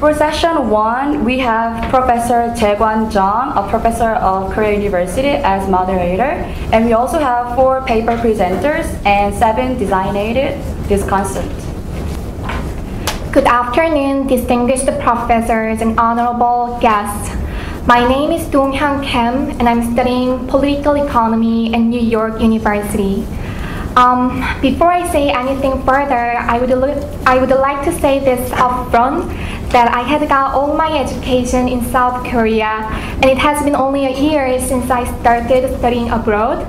For session 1, we have Professor Jae-Kwan Jung, a professor of Korea University, as moderator, and we also have 4 paper presenters and 7 designated discussants. Good afternoon, distinguished professors and honorable guests. My name is Dong-hyun Kim, and I'm studying political economy at New York University. Before I say anything further, I would like to say this up front, that I had got all my education in South Korea, and it has been only a year since I started studying abroad.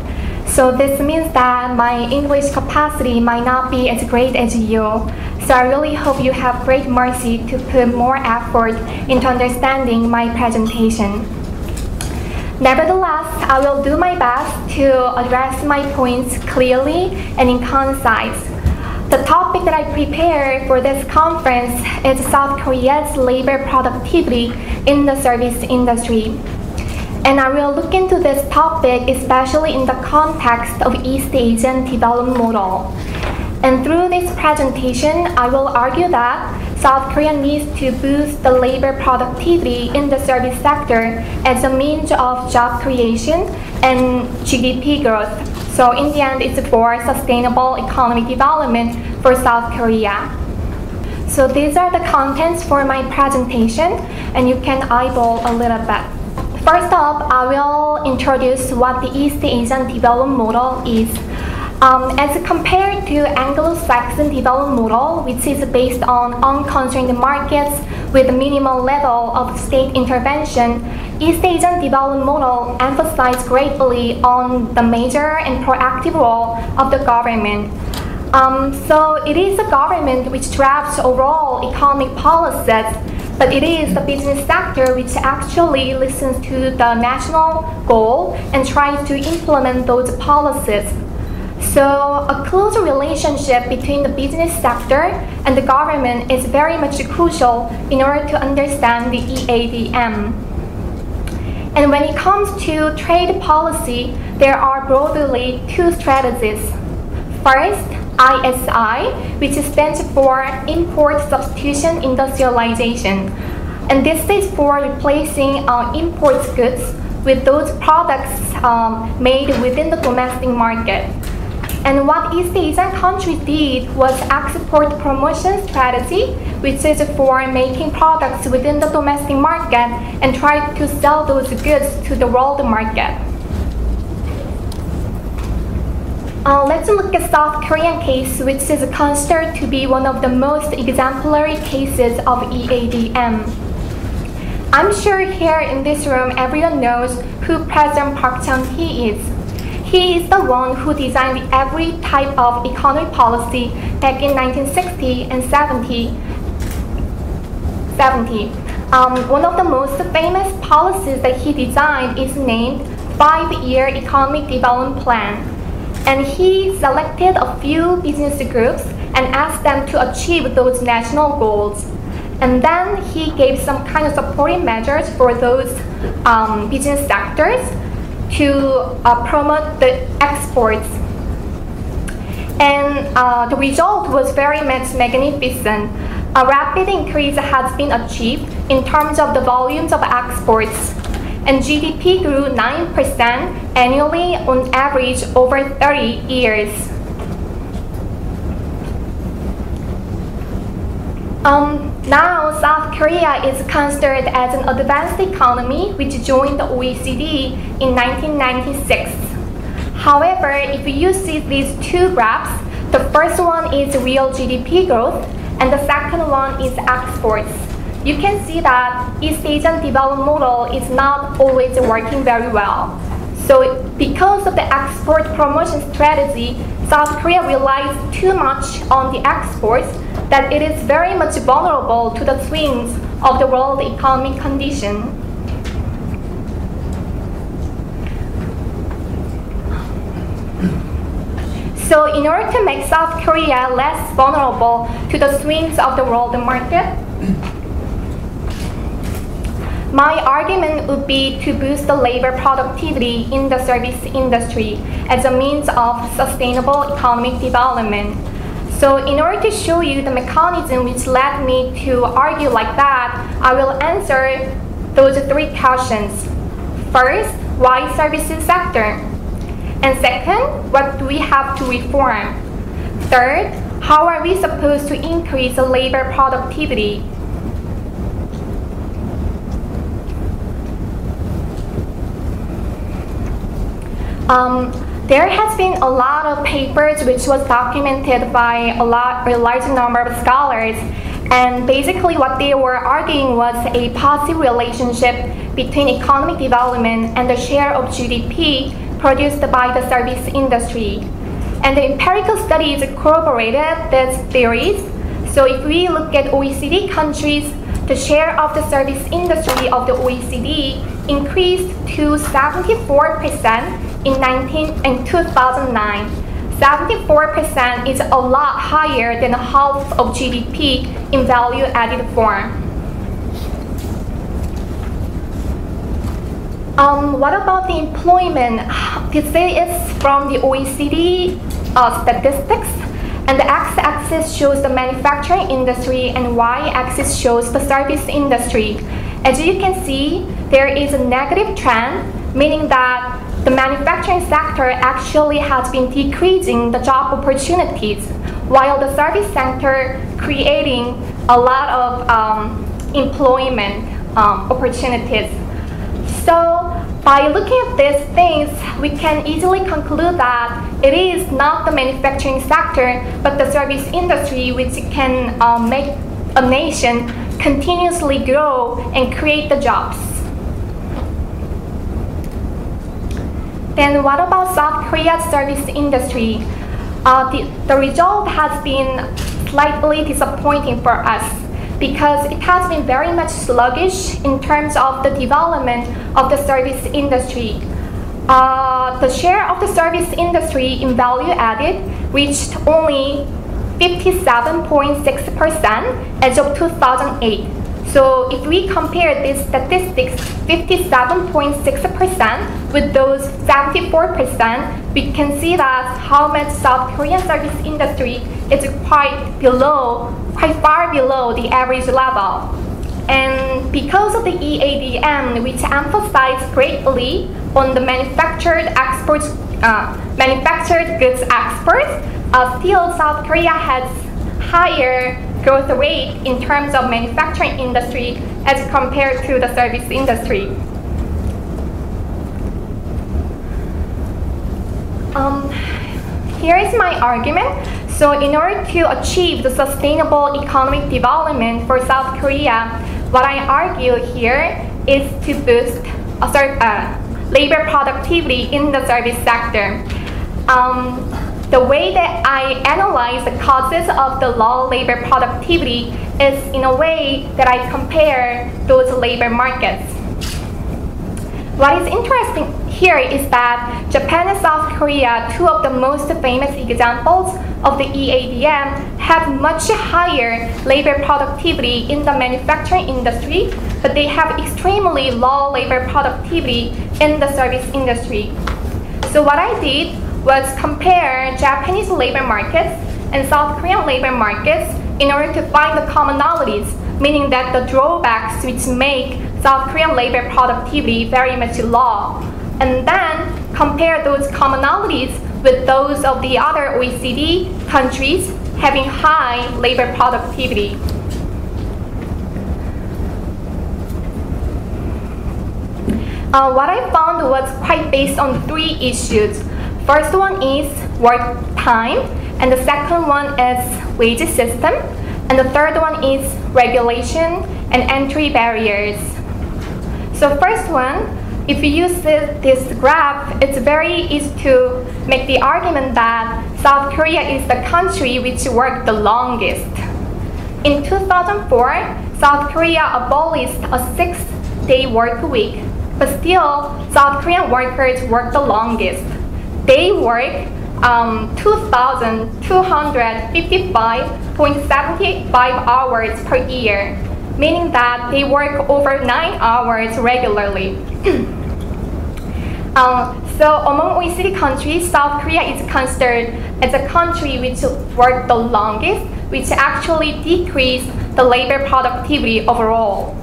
So this means that my English capacity might not be as great as you. So I really hope you have great mercy to put more effort into understanding my presentation. Nevertheless, I will do my best to address my points clearly and in concise. The topic that I prepared for this conference is South Korea's labor productivity in the service industry. And I will look into this topic especially in the context of East Asian development model. And through this presentation, I will argue that South Korea needs to boost the labor productivity in the service sector as a means of job creation and GDP growth. So in the end, it's for sustainable economic development for South Korea. So these are the contents for my presentation, and you can eyeball a little bit. First up, I will introduce what the East Asian development model is. As compared to Anglo-Saxon development model, which is based on unconstrained markets with minimal level of state intervention, East Asian development model emphasizes greatly on the major and proactive role of the government. So it is the government which drafts overall economic policies, but it is the business sector which actually listens to the national goal and tries to implement those policies. So a close relationship between the business sector and the government is very much crucial in order to understand the EADM. And when it comes to trade policy, there are broadly 2 strategies. First, ISI, which stands for Import Substitution Industrialization. And this is for replacing import goods with those products made within the domestic market. And what East Asian countries did was export promotion strategy, which is for making products within the domestic market and try to sell those goods to the world market. Let's look at South Korean case, which is considered to be one of the most exemplary cases of EADM. I'm sure here in this room everyone knows who President Park Chung-hee is. He is the one who designed every type of economic policy back in 1960 and 70. One of the most famous policies that he designed is named 5-Year Economic Development Plan. And he selected a few business groups and asked them to achieve those national goals. And then he gave some kind of supporting measures for those business sectors to promote the exports. And the result was very much magnificent. A rapid increase has been achieved in terms of the volumes of exports. And GDP grew 9% annually on average over 30 years. Now, South Korea is considered as an advanced economy which joined the OECD in 1996. However, if you see these 2 graphs, the first one is real GDP growth and the second one is exports. You can see that East Asian development model is not always working very well. So because of the export promotion strategy, South Korea relies too much on the exports that it is very much vulnerable to the swings of the world economic condition. So in order to make South Korea less vulnerable to the swings of the world market, my argument would be to boost the labor productivity in the service industry as a means of sustainable economic development. So in order to show you the mechanism which led me to argue like that, I will answer those three questions. First, why services sector? And second, what do we have to reform? Third, how are we supposed to increase the labor productivity? There has been a lot of papers which was documented by a large number of scholars, and basically what they were arguing was a positive relationship between economic development and the share of GDP produced by the service industry. And the empirical studies corroborated these theories. So if we look at OECD countries, the share of the service industry of the OECD increased to 74% in 2009. 74% is a lot higher than half of GDP in value-added form. What about the employment? This is from the OECD statistics, and the x-axis shows the manufacturing industry and y-axis shows the service industry. As you can see, there is a negative trend, meaning that the manufacturing sector actually has been decreasing the job opportunities, while the service sector creating a lot of employment opportunities. So by looking at these things, we can easily conclude that it is not the manufacturing sector, but the service industry which can make a nation continuously grow and create the jobs. Then what about South Korea's service industry? The result has been slightly disappointing for us because it has been very much sluggish in terms of the development of the service industry. The share of the service industry in value added reached only 57.6% as of 2008. So if we compare these statistics, 57.6% with those 74%, we can see that how much South Korean service industry is quite far below the average level. And because of the EADM, which emphasized greatly on the manufactured goods exports, still South Korea has higher growth rate in terms of manufacturing industry as compared to the service industry. Here is my argument. So in order to achieve the sustainable economic development for South Korea, what I argue here is to boost labor productivity in the service sector. The way that I analyze the causes of the low labor productivity is in a way that I compare those labor markets. What is interesting here is that Japan and South Korea, two of the most famous examples of the EADM, have much higher labor productivity in the manufacturing industry, but they have extremely low labor productivity in the service industry. So what I did was compare Japanese labor markets and South Korean labor markets in order to find the commonalities, meaning that the drawbacks which make South Korean labor productivity very much low, and then compare those commonalities with those of the other OECD countries having high labor productivity. What I found was quite based on three issues. First one is work time, and the second one is wage system, and the third one is regulation and entry barriers. So first one, if you use this graph, it's very easy to make the argument that South Korea is the country which worked the longest. In 2004, South Korea abolished a 6-day work week, but still South Korean workers work the longest. They work 2,255.75 hours per year, meaning that they work over 9 hours regularly. So among OECD countries, South Korea is considered as a country which worked the longest, which actually decreased the labor productivity overall.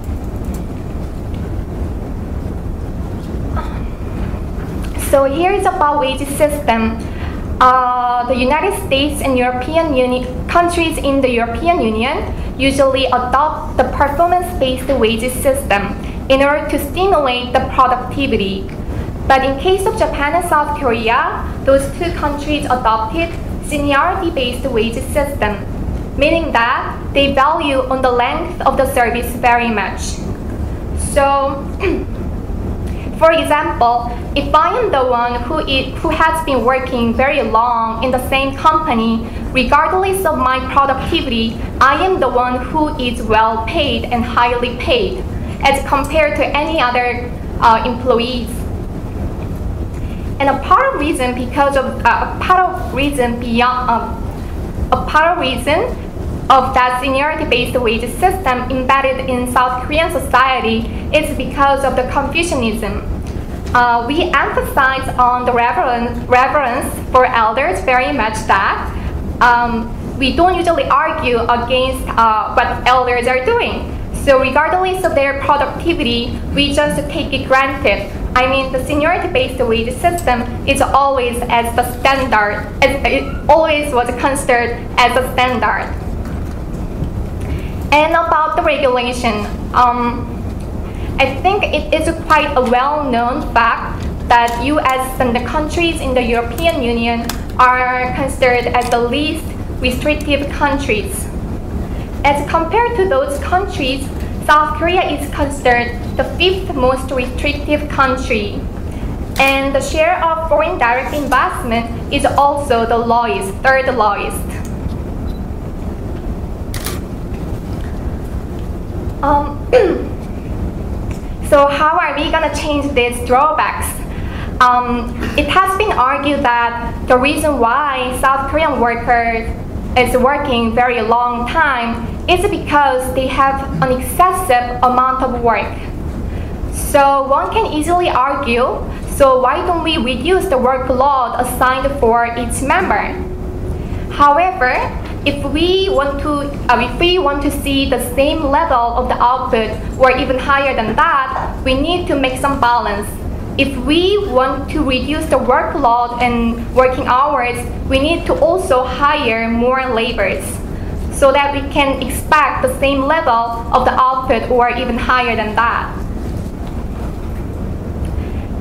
So here is about wage system. The United States and European Union countries in the European Union usually adopt the performance-based wage system in order to stimulate the productivity. But in case of Japan and South Korea, those two countries adopted seniority-based wage system, meaning that they value on the length of the service very much. So, for example, if I am the one who has been working very long in the same company, regardless of my productivity, I am the one who is well paid and highly paid as compared to any other employees. And a part of reason of that seniority-based wage system embedded in South Korean society is because of the Confucianism. We emphasize on the reverence for elders very much that we don't usually argue against what elders are doing. So regardless of their productivity, we just take it granted. I mean, the seniority-based wage system is always as the standard, it always was considered as a standard. And about the regulation, I think it is quite a well-known fact that US and the countries in the European Union are considered as the least restrictive countries. As compared to those countries, South Korea is considered the 5th most restrictive country. And the share of foreign direct investment is also the lowest, 3rd lowest. So how are we going to change these drawbacks? It has been argued that the reason why South Korean workers is working very long time is because they have an excessive amount of work. So one can easily argue, so why don't we reduce the workload assigned for each member? However, if we want to see the same level of the output or even higher than that, we need to make some balance. If we want to reduce the workload and working hours, we need to also hire more laborers so that we can expect the same level of the output or even higher than that.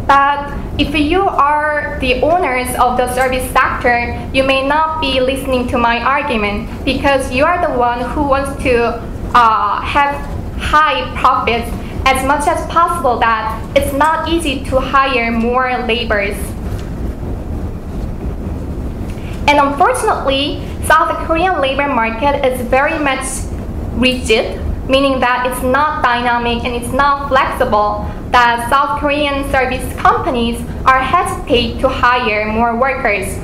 But if you are the owners of the service sector, you may not be listening to my argument because you are the one who wants to have high profits as much as possible, that it's not easy to hire more laborers. And unfortunately, South Korean labor market is very much rigid, meaning that it's not dynamic and it's not flexible, that South Korean service companies are hesitant to hire more workers.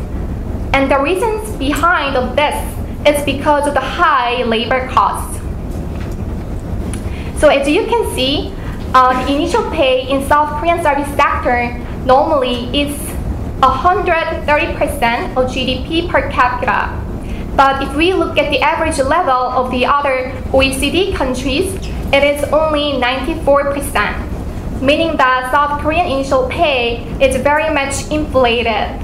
And the reasons behind of this is because of the high labor costs. So as you can see, the initial pay in South Korean service sector normally is 130% of GDP per capita. But if we look at the average level of the other OECD countries, it is only 94%, meaning that South Korean initial pay is very much inflated.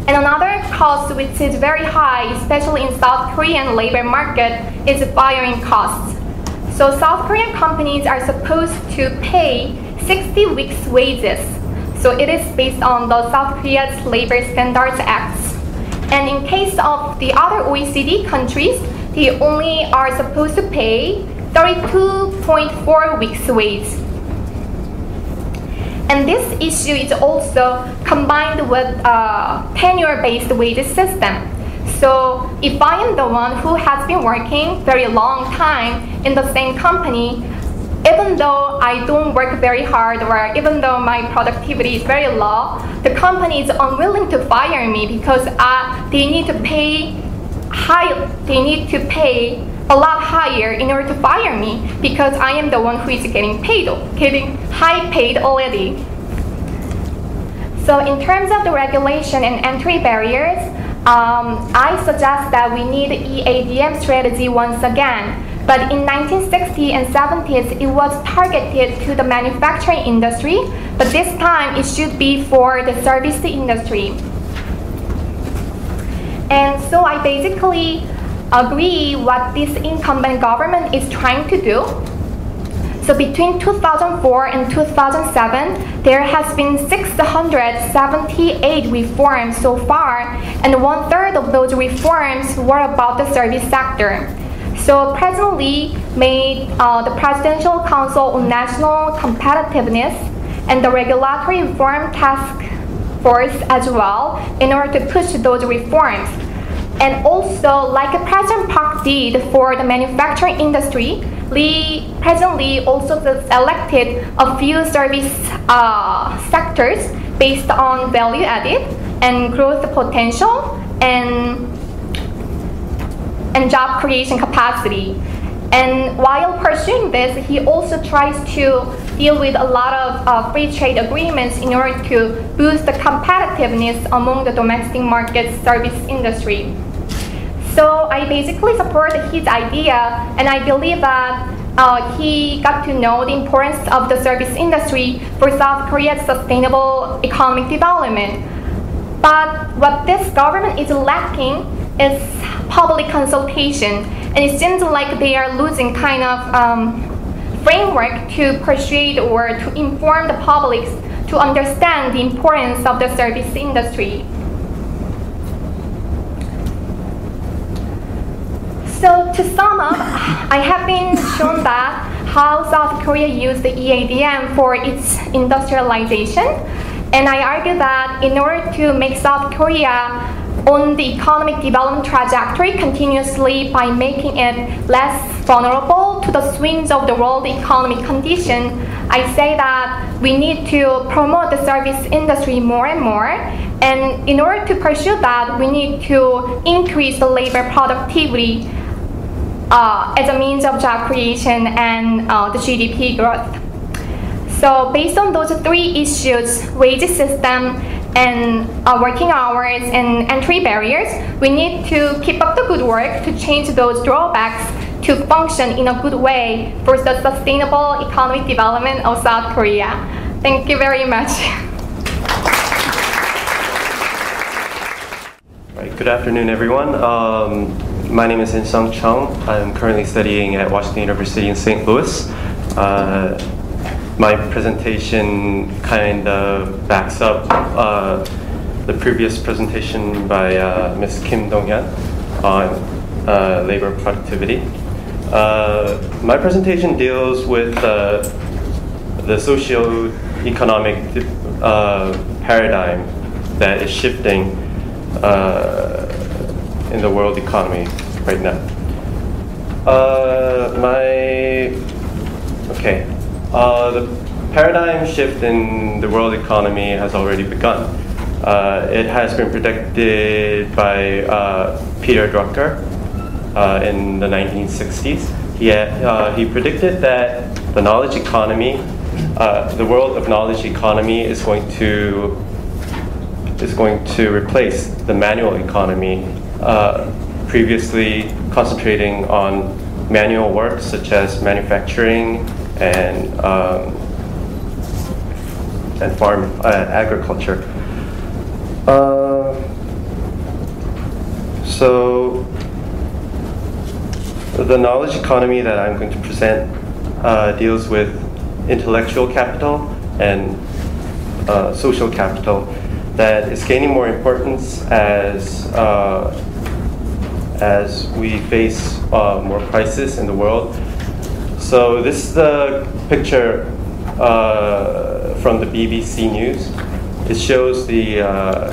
And another cost which is very high, especially in South Korean labor market, is firing costs. So South Korean companies are supposed to pay 60 weeks wages. So it is based on the South Korea's Labor Standards Acts. And in case of the other OECD countries, they only are supposed to pay 32.4 weeks wage. And this issue is also combined with a tenure-based wage system. So if I am the one who has been working very long time in the same company, even though I don't work very hard or even though my productivity is very low, the company is unwilling to fire me because they need to pay a lot higher in order to fire me because I am the one who is getting high paid already. So in terms of the regulation and entry barriers, I suggest that we need EADM strategy once again. But in 1960s and 70s, it was targeted to the manufacturing industry, but this time it should be for the service industry. And so I basically agree what this incumbent government is trying to do. So between 2004 and 2007, there has been 678 reforms so far, and 1/3 of those reforms were about the service sector. So presently, the Presidential Council on National Competitiveness and the Regulatory Reform Task Force as well in order to push those reforms. And also, like President Park did for the manufacturing industry, Lee presently also selected a few service sectors based on value added and growth potential and job creation capacity. And while pursuing this, he also tries to deal with a lot of free trade agreements in order to boost the competitiveness among the domestic market service industry. So I basically support his idea, and I believe that he got to know the importance of the service industry for South Korea's sustainable economic development. But what this government is lacking is public consultation, and it seems like they are losing kind of framework to persuade or to inform the public to understand the importance of the service industry. So to sum up, I have been shown that how South Korea used the EADM for its industrialization, and I argue that in order to make South Korea on the economic development trajectory continuously by making it less vulnerable to the swings of the world economic condition, I say that we need to promote the service industry more and more. And in order to pursue that, we need to increase the labor productivity as a means of job creation and the GDP growth. So based on those three issues, wage system and working hours and entry barriers, we need to keep up the good work to change those drawbacks to function in a good way for the sustainable economic development of South Korea. Thank you very much. Right, good afternoon, everyone. My name is In-sung Chung. I'm currently studying at Washington University in St. Louis. My presentation kind of backs up the previous presentation by Ms. Kim Dong-hyun on labor productivity. My presentation deals with the socio-economic paradigm that is shifting in the world economy right now. The paradigm shift in the world economy has already begun. It has been predicted by Peter Drucker in the 1960s. He predicted that the knowledge economy, the world of knowledge economy, is going to replace the manual economy, previously concentrating on manual work such as manufacturing and farm agriculture. So the knowledge economy that I'm going to present deals with intellectual capital and social capital that is gaining more importance as we face more crisis in the world. So this is the picture from the BBC News. It shows the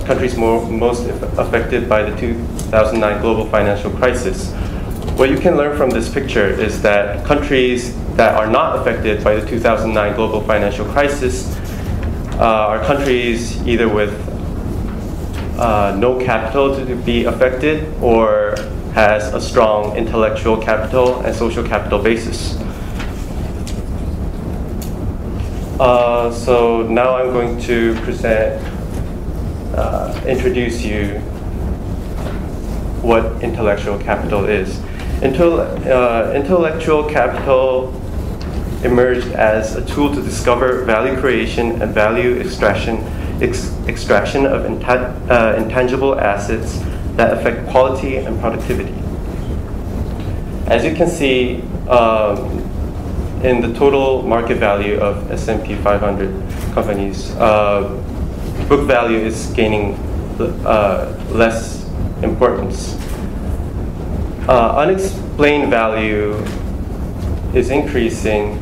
countries most affected by the 2009 global financial crisis. What you can learn from this picture is that countries that are not affected by the 2009 global financial crisis are countries either with no capital to be affected or has a strong intellectual capital and social capital basis. So now I'm going to present introduce you what intellectual capital is. Intellectual capital emerged as a tool to discover value creation and value extraction of intangible assets that affect quality and productivity. As you can see, in the total market value of S&P 500 companies, book value is gaining less importance. Unexplained value is increasing,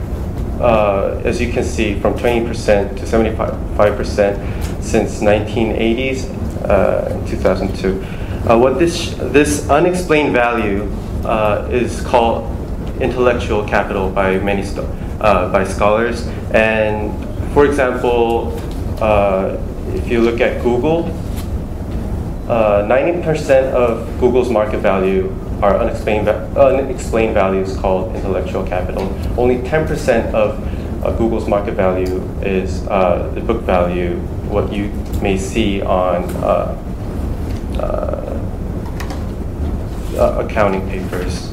as you can see, from 20% to 75% since 1980s and 2002. What this unexplained value is called intellectual capital by many by scholars. And for example, if you look at Google, 90% of Google's market value are unexplained values called intellectual capital. Only 10% of Google's market value is the book value, what you may see on accounting papers.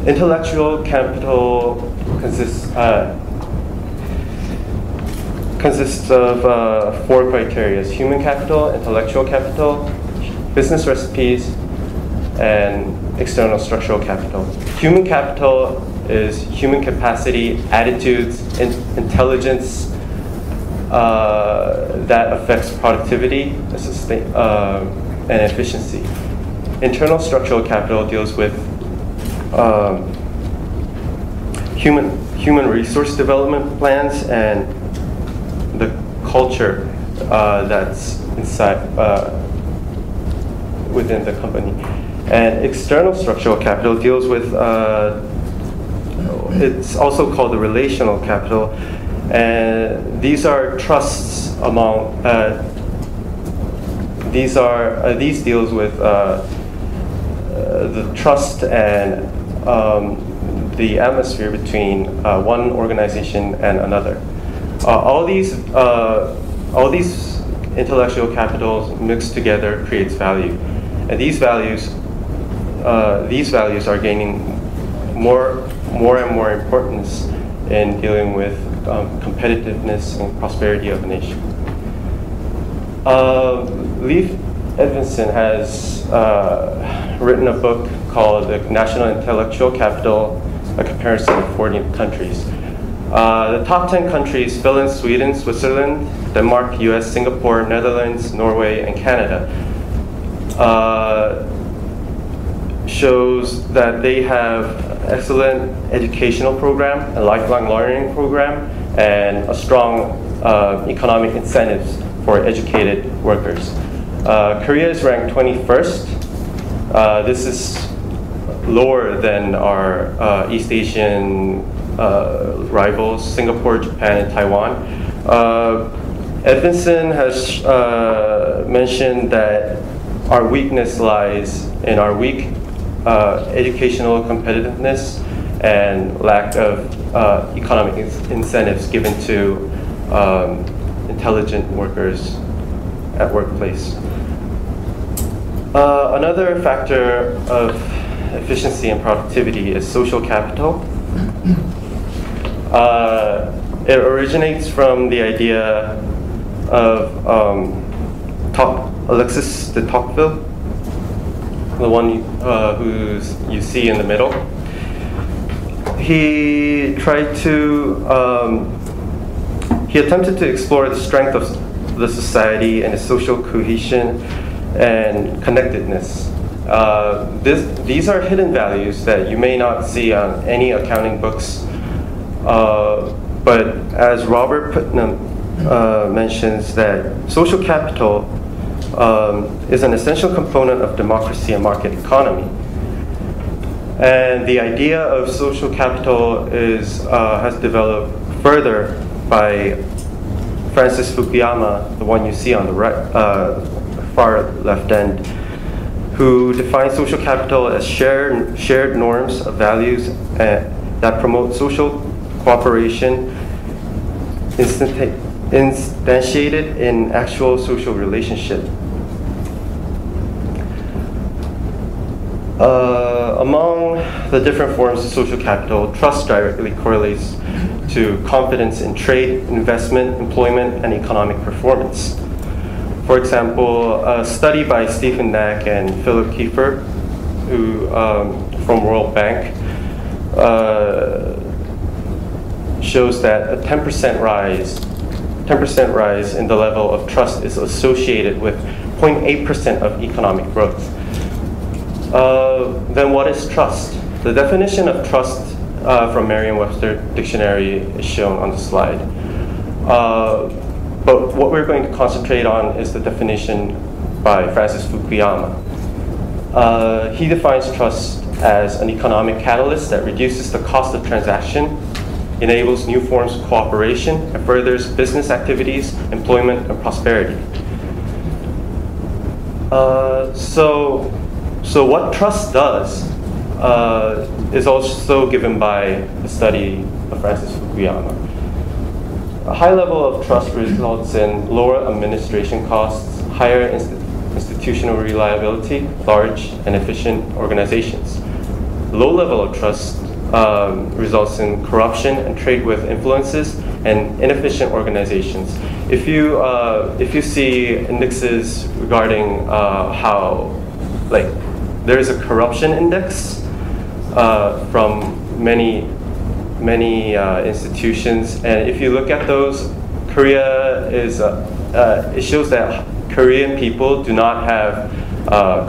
Intellectual capital consists of 4 criteria: human capital, intellectual capital, business recipes, and external structural capital. Human capital is human capacity, attitudes, intelligence that affects productivity and efficiency. Internal structural capital deals with human resource development plans and the culture that's inside within the company. And external structural capital deals with it's also called the relational capital, and these are trusts among these deals with the trust and the atmosphere between one organization and another. All these intellectual capitals mixed together creates value, and these values are gaining more and more importance in dealing with competitiveness and prosperity of a nation. Leif Edvinson has written a book called The National Intellectual Capital, a comparison of 40 countries. The top 10 countries: Finland, Sweden, Switzerland, Denmark, US, Singapore, Netherlands, Norway, and Canada, shows that they have excellent educational program, a lifelong learning program, and a strong economic incentives for educated workers. Korea is ranked 21st. This is lower than our East Asian rivals, Singapore, Japan, and Taiwan. Edvinson has mentioned that our weakness lies in our weak educational competitiveness and lack of economic incentives given to intelligent workers at workplace. Another factor of efficiency and productivity is social capital. It originates from the idea of Alexis de Tocqueville, the one who you see in the middle. He attempted to explore the strength of the society and its social cohesion and connectedness. These are hidden values that you may not see on any accounting books, but as Robert Putnam mentions, that social capital is an essential component of democracy and market economy. And the idea of social capital has developed further by Francis Fukuyama, the one you see on the right, far left end, who defines social capital as shared norms of values that promote social cooperation, instantiated in actual social relationship. Among the different forms of social capital, trust directly correlates to confidence in trade, investment, employment, and economic performance. For example, a study by Stephen Knack and Philip Kiefer, who from World Bank, shows that a 10% rise in the level of trust is associated with 0.8% of economic growth. Then what is trust? The definition of trust from Merriam-Webster dictionary is shown on the slide. But what we're going to concentrate on is the definition by Francis Fukuyama. He defines trust as an economic catalyst that reduces the cost of transaction, enables new forms of cooperation, and furthers business activities, employment, and prosperity. So what trust does is also given by the study of Francis Fukuyama. A high level of trust results in lower administration costs, higher institutional reliability, large and efficient organizations. Low level of trust results in corruption and trade with influences and inefficient organizations. If you see indexes regarding how, like, there is a corruption index from many institutions, and if you look at those, Korea is it shows that Korean people do not have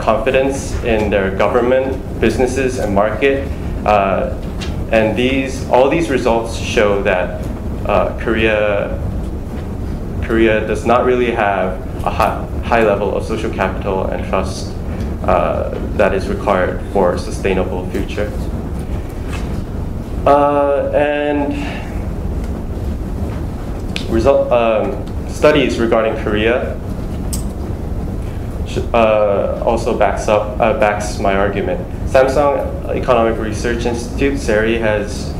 confidence in their government, businesses, and market, and all these results show that Korea does not really have a high level of social capital and trust that is required for a sustainable future. Studies regarding Korea also backs my argument. Samsung Economic Research Institute, SERI, has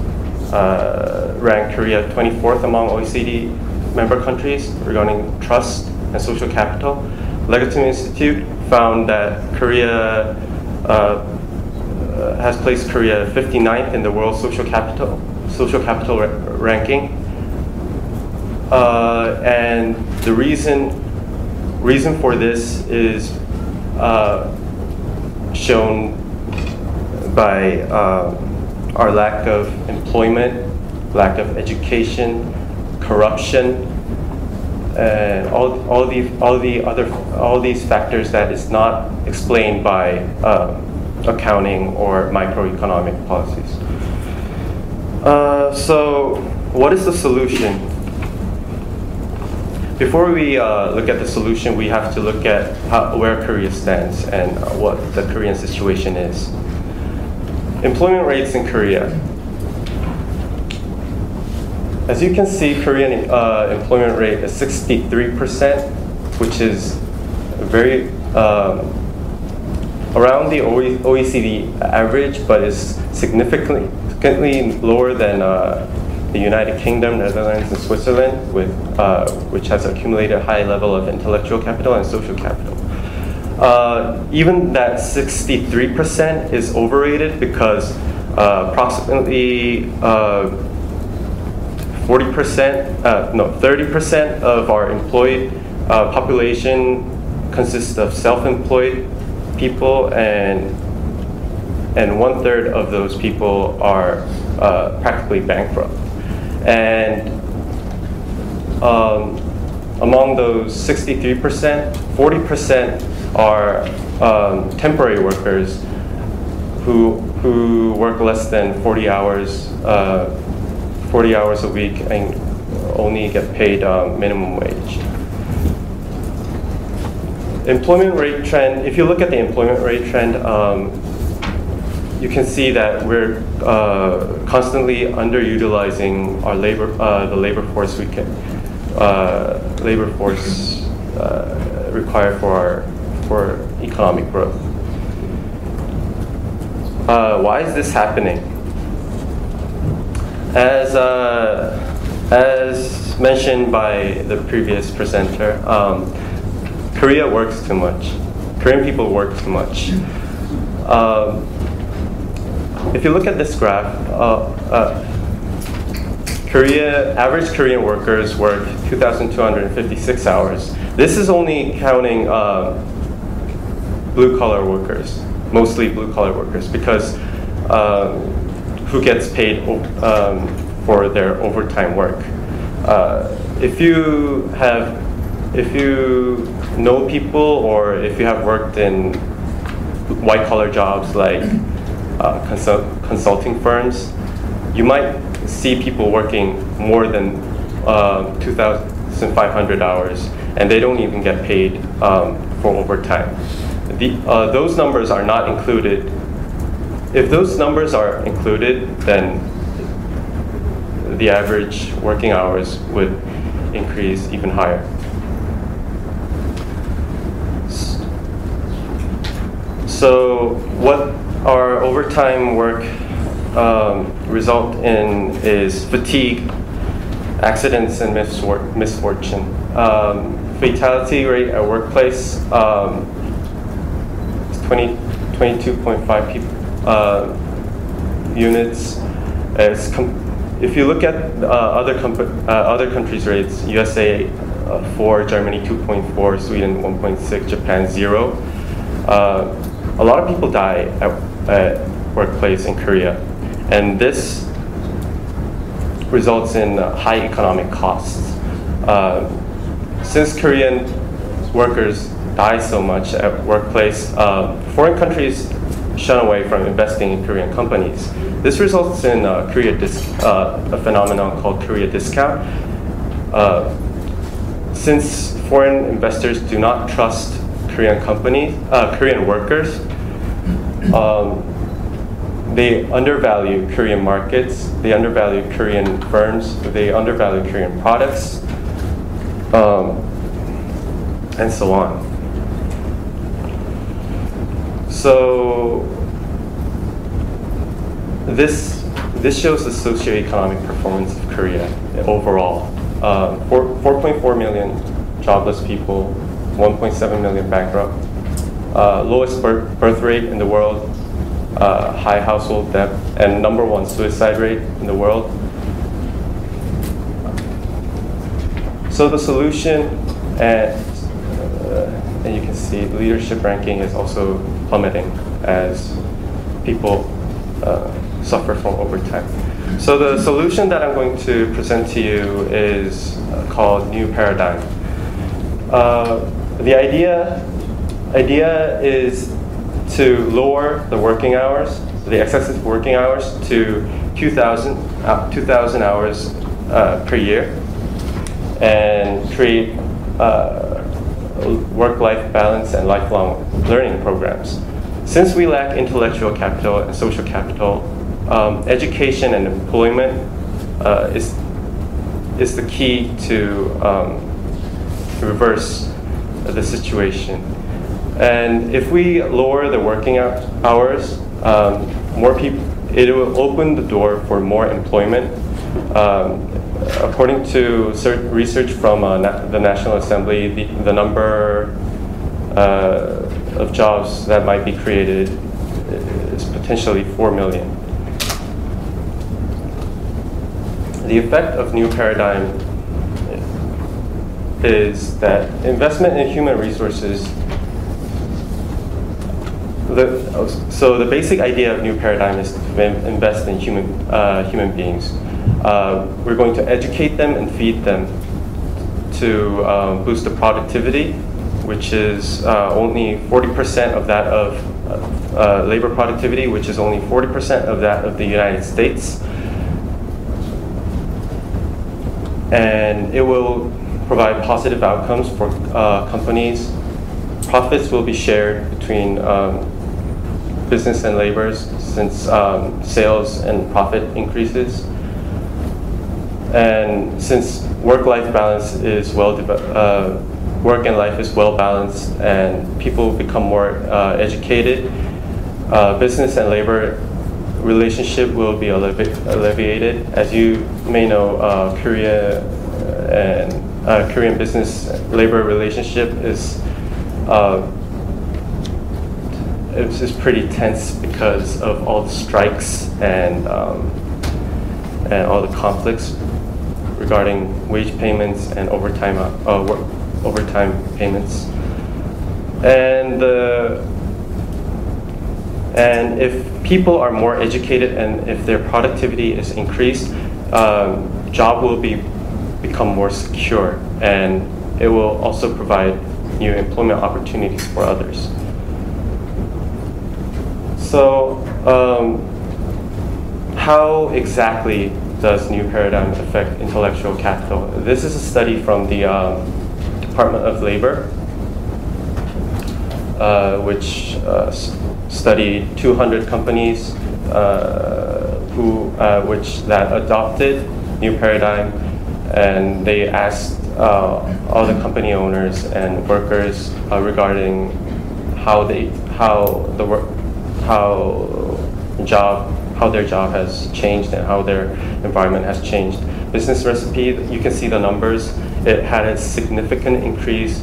ranked Korea 24th among OECD member countries regarding trust and social capital. Legatum Institute found that Korea has placed Korea 59th in the world social capital ranking, and the reason for this is shown by our lack of employment, lack of education, corruption, and all these factors that is not explained by accounting or microeconomic policies. So what is the solution? Before we look at the solution, we have to look at where Korea stands and what the Korean situation is. Employment rates in Korea. As you can see, Korean employment rate is 63%, which is very around the OECD average, but is significantly lower than the United Kingdom, Netherlands, and Switzerland, which has accumulated a high level of intellectual capital and social capital. Even that 63% is overrated because approximately 30% of our employed population consists of self-employed people, and 1/3 of those people are practically bankrupt. And among those 63%, 40% are temporary workers who work less than 40 hours a week and only get paid minimum wage. Employment rate trend. If you look at the employment rate trend, you can see that we're constantly underutilizing our the labor force required for economic growth. Why is this happening? As As mentioned by the previous presenter, Korea works too much. Korean people work too much. If you look at this graph, average Korean workers work 2,256 hours. This is only counting blue-collar workers, mostly blue-collar workers, because who gets paid for their overtime work. If you know people, or if you have worked in white-collar jobs like consulting firms, you might see people working more than 2,500 hours, and they don't even get paid for overtime. Those numbers are not included. If those numbers are included, then the average working hours would increase even higher. So what our overtime work result in is fatigue, accidents, and misfortune. Fatality rate at workplace is 22.5 units. If you look at other countries' rates, USA 4, Germany 2.4, Sweden 1.6, Japan 0. A lot of people die at workplace in Korea, and this results in high economic costs. Since Korean workers die so much at workplace, foreign countries shun away from investing in Korean companies. This results in a phenomenon called Korea discount. Since foreign investors do not trust Korean workers, they undervalue Korean markets, they undervalue Korean firms, they undervalue Korean products, and so on. So this shows the socioeconomic performance of Korea overall. 4.4 million jobless people, 1.7 million bankrupt, lowest birth rate in the world, high household debt, and #1 suicide rate in the world. So the solution, and you can see the leadership ranking is also plummeting as people suffer from overtime. So the solution that I'm going to present to you is called New Paradigm. The idea is to lower the working hours, the excessive working hours, to 2,000 hours per year, and create work-life balance and lifelong learning programs. Since we lack intellectual capital and social capital, education and employment is the key to reverse the situation. And if we lower the working hours, more people, it will open the door for more employment. According to research from the National Assembly, the number of jobs that might be created is potentially 4 million. The effect of New Paradigm is that investment in human resources. So the basic idea of New Paradigm is to invest in human beings. We're going to educate them and feed them to boost the productivity, which is only 40% of that of labor productivity, which is only 40% of that of the United States. And it will provide positive outcomes for companies. Profits will be shared between business and laborers, since sales and profit increases. And since work-life balance is work and life is well balanced, and people become more educated, business and labor relationship will be alleviated. As you may know, Korea and Korean business labor relationship is pretty tense because of all the strikes and all the conflicts regarding wage payments and overtime payments. And if people are more educated and if their productivity is increased, job will become more secure, and it will also provide new employment opportunities for others. So, how exactly does new paradigm affect intellectual capital? This is a study from the Department of Labor, which studied 200 companies that adopted new paradigm, and they asked all the company owners and workers regarding how their job has changed and how their environment has changed. Business Recipe, you can see the numbers. It had a significant increase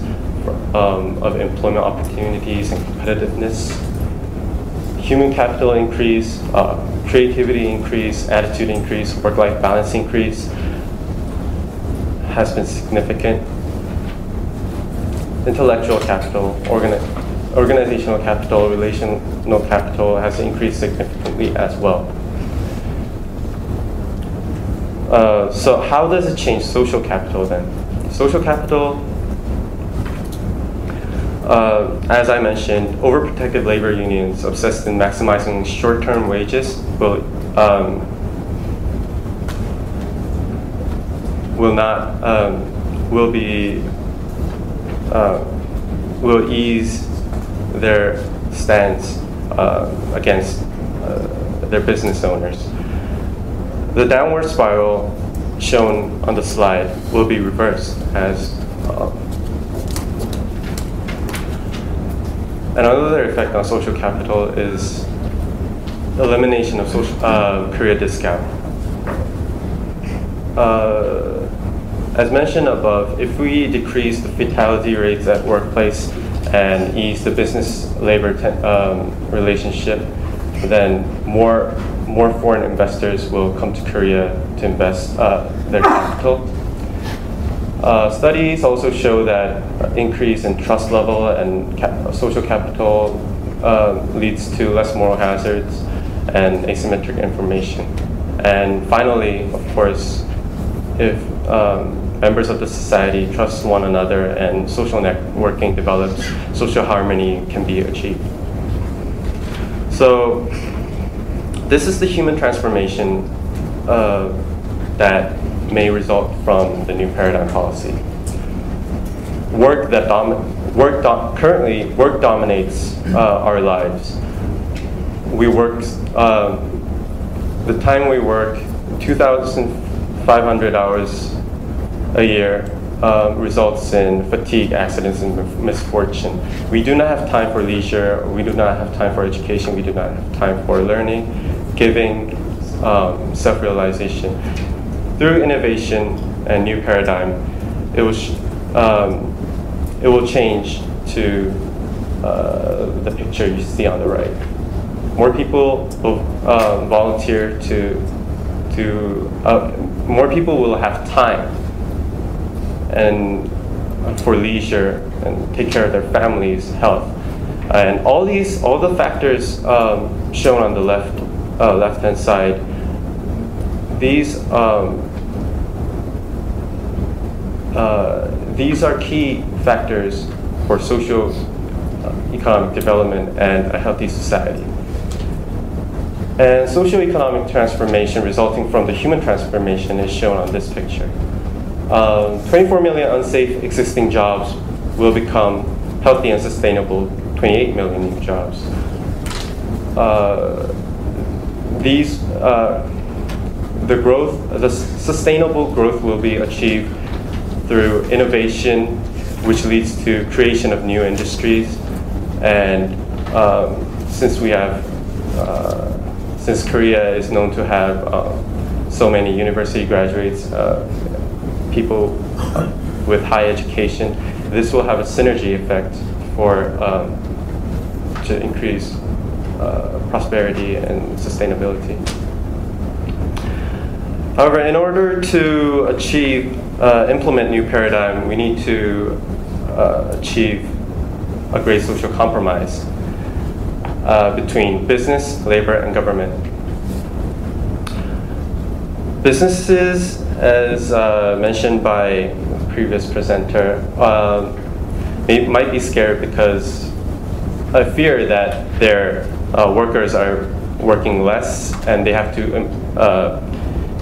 of employment opportunities and competitiveness. Human capital increase, creativity increase, attitude increase, work-life balance increase has been significant. Intellectual capital, organizational capital, relational capital has increased significantly as well. So how does it change social capital then? Social capital, as I mentioned, overprotective labor unions obsessed in maximizing short-term wages will ease their stance against their business owners. The downward spiral shown on the slide will be reversed as another effect on social capital is elimination of career discount. As mentioned above, if we decrease the fatality rates at workplace and ease the business-labor relationship, then more foreign investors will come to Korea to invest their capital. Studies also show that increase in trust level and social capital leads to less moral hazards and asymmetric information. And finally, of course, if members of the society trust one another and social networking develops, social harmony can be achieved. So this is the human transformation that may result from the new paradigm policy. Currently, work dominates our lives. We work, the time we work, 2,500 hours a year results in fatigue, accidents, and misfortune. We do not have time for leisure. We do not have time for education. We do not have time for learning, giving, self-realization. Through innovation and new paradigm, it will change to the picture you see on the right. More people will volunteer more people will have time and for leisure and take care of their families' health. And all the factors shown on the left-hand side, these are key factors for socio-economic development and a healthy society. And socio-economic transformation resulting from the human transformation is shown on this picture. 24 million unsafe existing jobs will become healthy and sustainable 28 million new jobs. The sustainable growth will be achieved through innovation, which leads to creation of new industries. And since we have since Korea is known to have so many university graduates, people with high education, this will have a synergy effect to increase prosperity and sustainability. However, in order to implement new paradigm, we need to achieve a great social compromise between business, labor, and government. Businesses, as mentioned by the previous presenter, might be scared because I fear that their workers are working less and they have to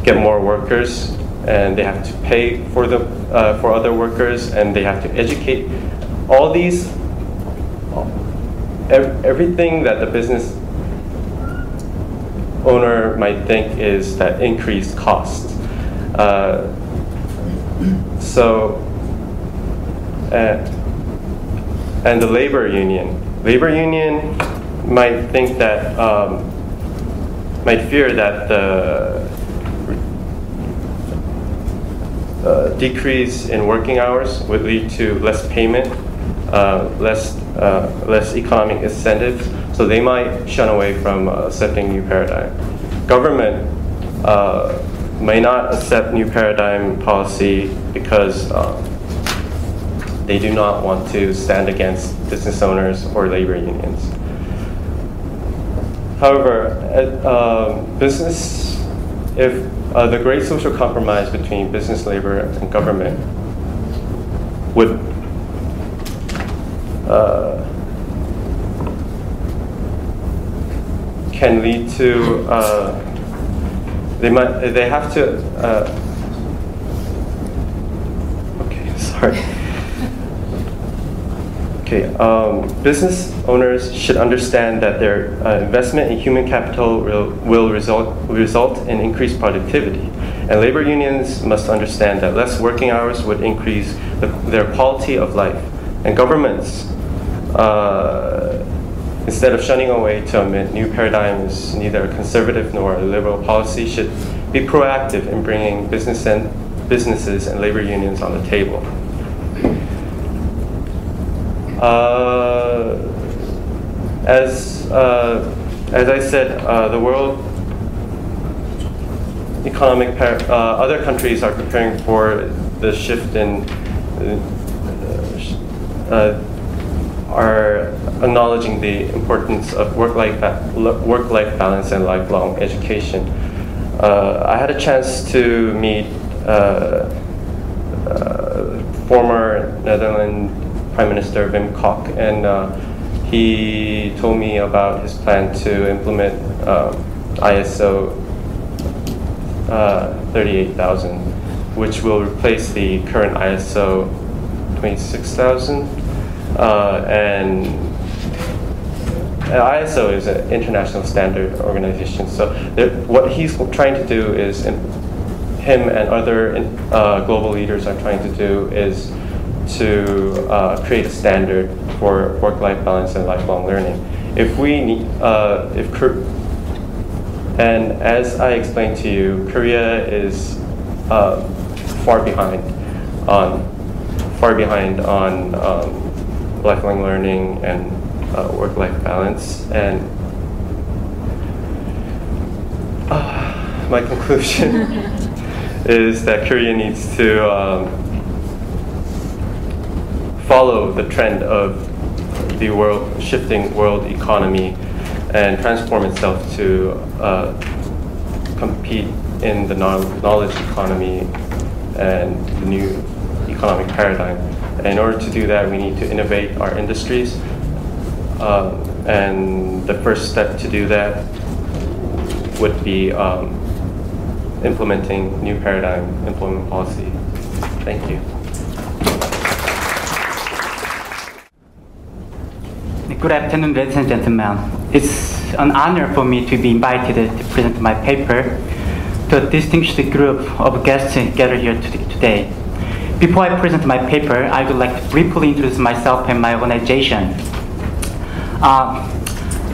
get more workers, and they have to pay for other workers, and they have to educate. All these, everything that the business owner might think is that increased cost. And the labor union might think that, might fear that the decrease in working hours would lead to less payment, less economic incentives, so they might shun away from accepting new paradigm. Government may not accept new paradigm policy because they do not want to stand against business owners or labor unions. However, if the great social compromise between business, labor, and government would can lead to they have to okay, sorry. Okay, business owners should understand that their investment in human capital will result in increased productivity. And labor unions must understand that less working hours would increase their quality of life. And governments, instead of shunning away to admit new paradigms, neither a conservative nor a liberal policy, should be proactive in bringing businesses and labor unions on the table. As I said, the world economic other countries are preparing for the shift in are acknowledging the importance of work-life balance and lifelong education. I had a chance to meet former Netherlands Prime Minister Wim Kok, and he told me about his plan to implement ISO 38,000, which will replace the current ISO 26,000. And ISO is an international standard organization. So what he's trying to do is, him and other global leaders are trying to do is to create a standard for work-life balance and lifelong learning. And as I explained to you, Korea is far behind on lifelong learning and work-life balance. And my conclusion is that Korea needs to follow the trend of the shifting world economy and transform itself to compete in the knowledge economy and the new economic paradigm. And in order to do that, we need to innovate our industries. And the first step to do that would be implementing new paradigm employment policy. Thank you. Good afternoon, ladies and gentlemen. It's an honor for me to be invited to present my paper to a distinguished group of guests gathered here today. Before I present my paper, I would like to briefly introduce myself and my organization.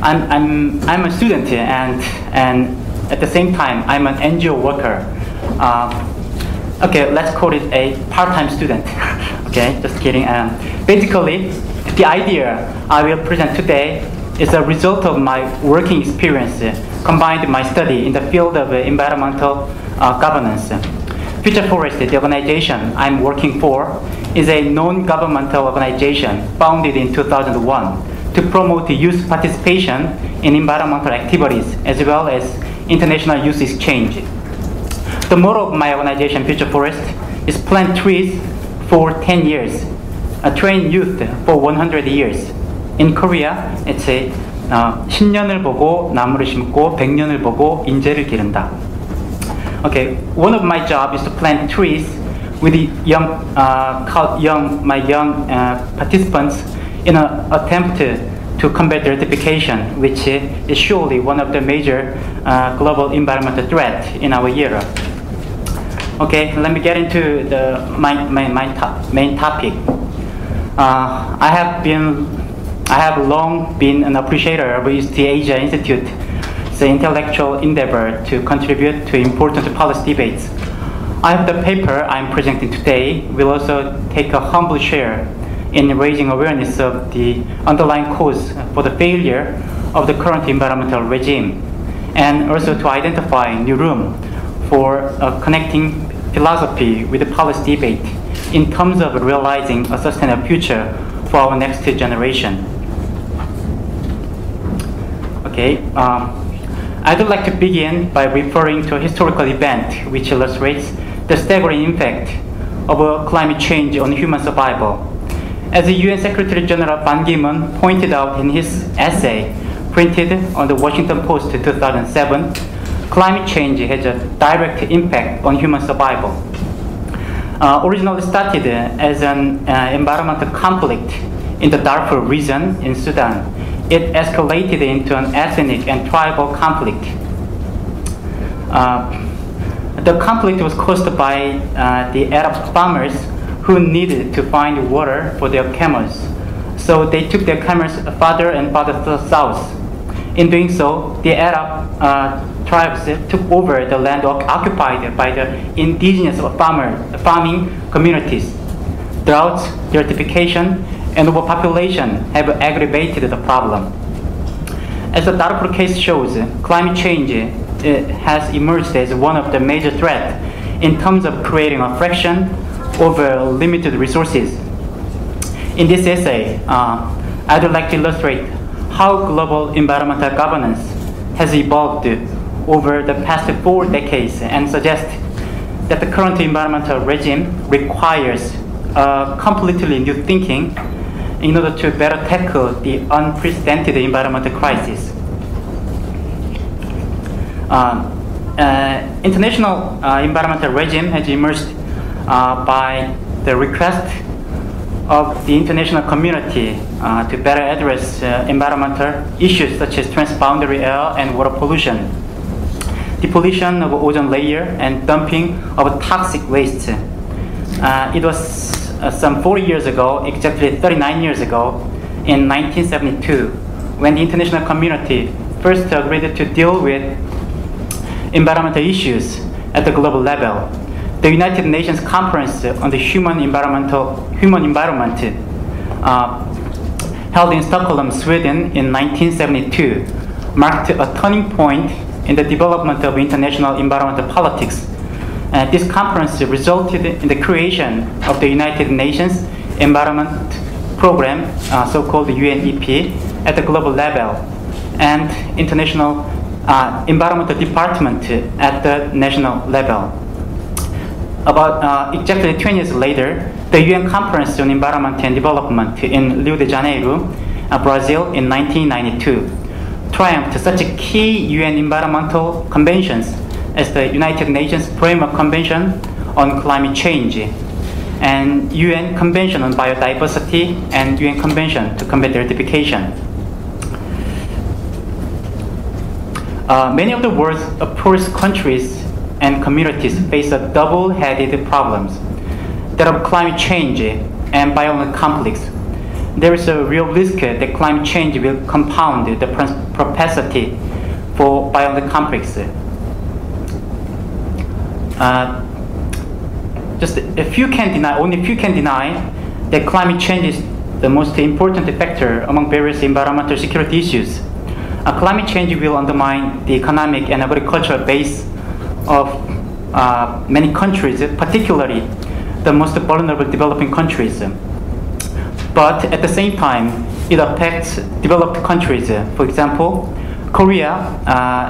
I'm a student and at the same time I'm an NGO worker. Okay, let's call it a part-time student. Okay, just kidding. Basically, the idea I will present today is a result of my working experience combined with my study in the field of environmental governance. Future Forest, the organization I'm working for, is a non-governmental organization founded in 2001 to promote youth participation in environmental activities as well as international youth exchange. The motto of my organization, Future Forest, is plant trees for 10 years, train youth for 100 years. In Korea, it's a 10년을 보고 나무를 심고 100년을 보고 인재를 기른다. Okay, one of my job is to plant trees with the young participants in an attempt to combat desertification, which is surely one of the major global environmental threats in our era. Okay, let me get into my main topic. I have long been an appreciator of East Asia Institute's intellectual endeavor to contribute to important policy debates. I hope the paper I'm presenting today will also take a humble share in raising awareness of the underlying cause for the failure of the current environmental regime, and also to identify new room for connecting philosophy with the policy debate in terms of realizing a sustainable future for our next generation. Okay, I'd like to begin by referring to a historical event which illustrates the staggering impact of climate change on human survival. As the UN Secretary General Ban Ki-moon pointed out in his essay printed on the Washington Post in 2007, climate change has a direct impact on human survival. Originally started as an environmental conflict in the Darfur region in Sudan, it escalated into an ethnic and tribal conflict. The conflict was caused by the Arab farmers who needed to find water for their camels. So they took their camels farther and farther to the south. In doing so, the Arab tribes took over the land occupied by the indigenous farming communities. Droughts, desertification, and overpopulation have aggravated the problem. As the Darfur case shows, climate change has emerged as one of the major threats in terms of creating a fraction over limited resources. In this essay, I'd like to illustrate how global environmental governance has evolved over the past 4 decades and suggest that the current environmental regime requires completely new thinking in order to better tackle the unprecedented environmental crisis. International environmental regime has emerged by the request of the international community to better address environmental issues such as transboundary air and water pollution, depletion of ozone layer, and dumping of toxic waste. It was some 40 years ago, exactly 39 years ago, in 1972, when the international community first agreed to deal with environmental issues at the global level. The United Nations Conference on the Human Environment held in Stockholm, Sweden in 1972 marked a turning point in the development of international environmental politics. This conference resulted in the creation of the United Nations Environment Program, so-called UNEP, at the global level, and International Environmental Department at the national level. About exactly 20 years later, the UN Conference on Environment and Development in Rio de Janeiro, Brazil in 1992, triumphed such key UN environmental conventions as the United Nations Framework Convention on Climate Change and UN Convention on Biodiversity and UN Convention to combat desertification. Many of the world's poorest countries and communities face a double-headed problems, that of climate change and biological conflicts. there is a real risk that climate change will compound the propensity for violent conflicts. Only few can deny that climate change is the most important factor among various environmental security issues. Climate change will undermine the economic and agricultural base of many countries, particularly the most vulnerable developing countries. But at the same time, it affects developed countries. For example, Korea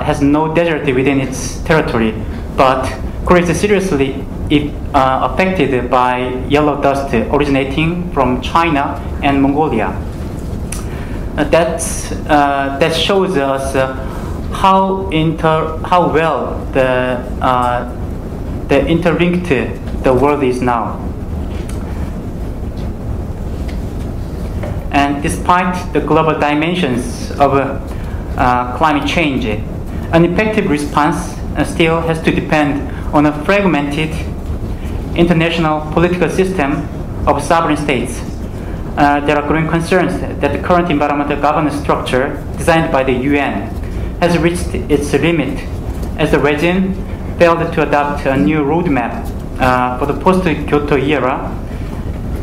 has no desert within its territory, but Korea is seriously affected by yellow dust originating from China and Mongolia. That shows us how well the interlinked the world is now. And despite the global dimensions of climate change, an effective response still has to depend on a fragmented international political system of sovereign states. There are growing concerns that the current environmental governance structure designed by the UN has reached its limit as the regime failed to adopt a new roadmap for the post-Kyoto era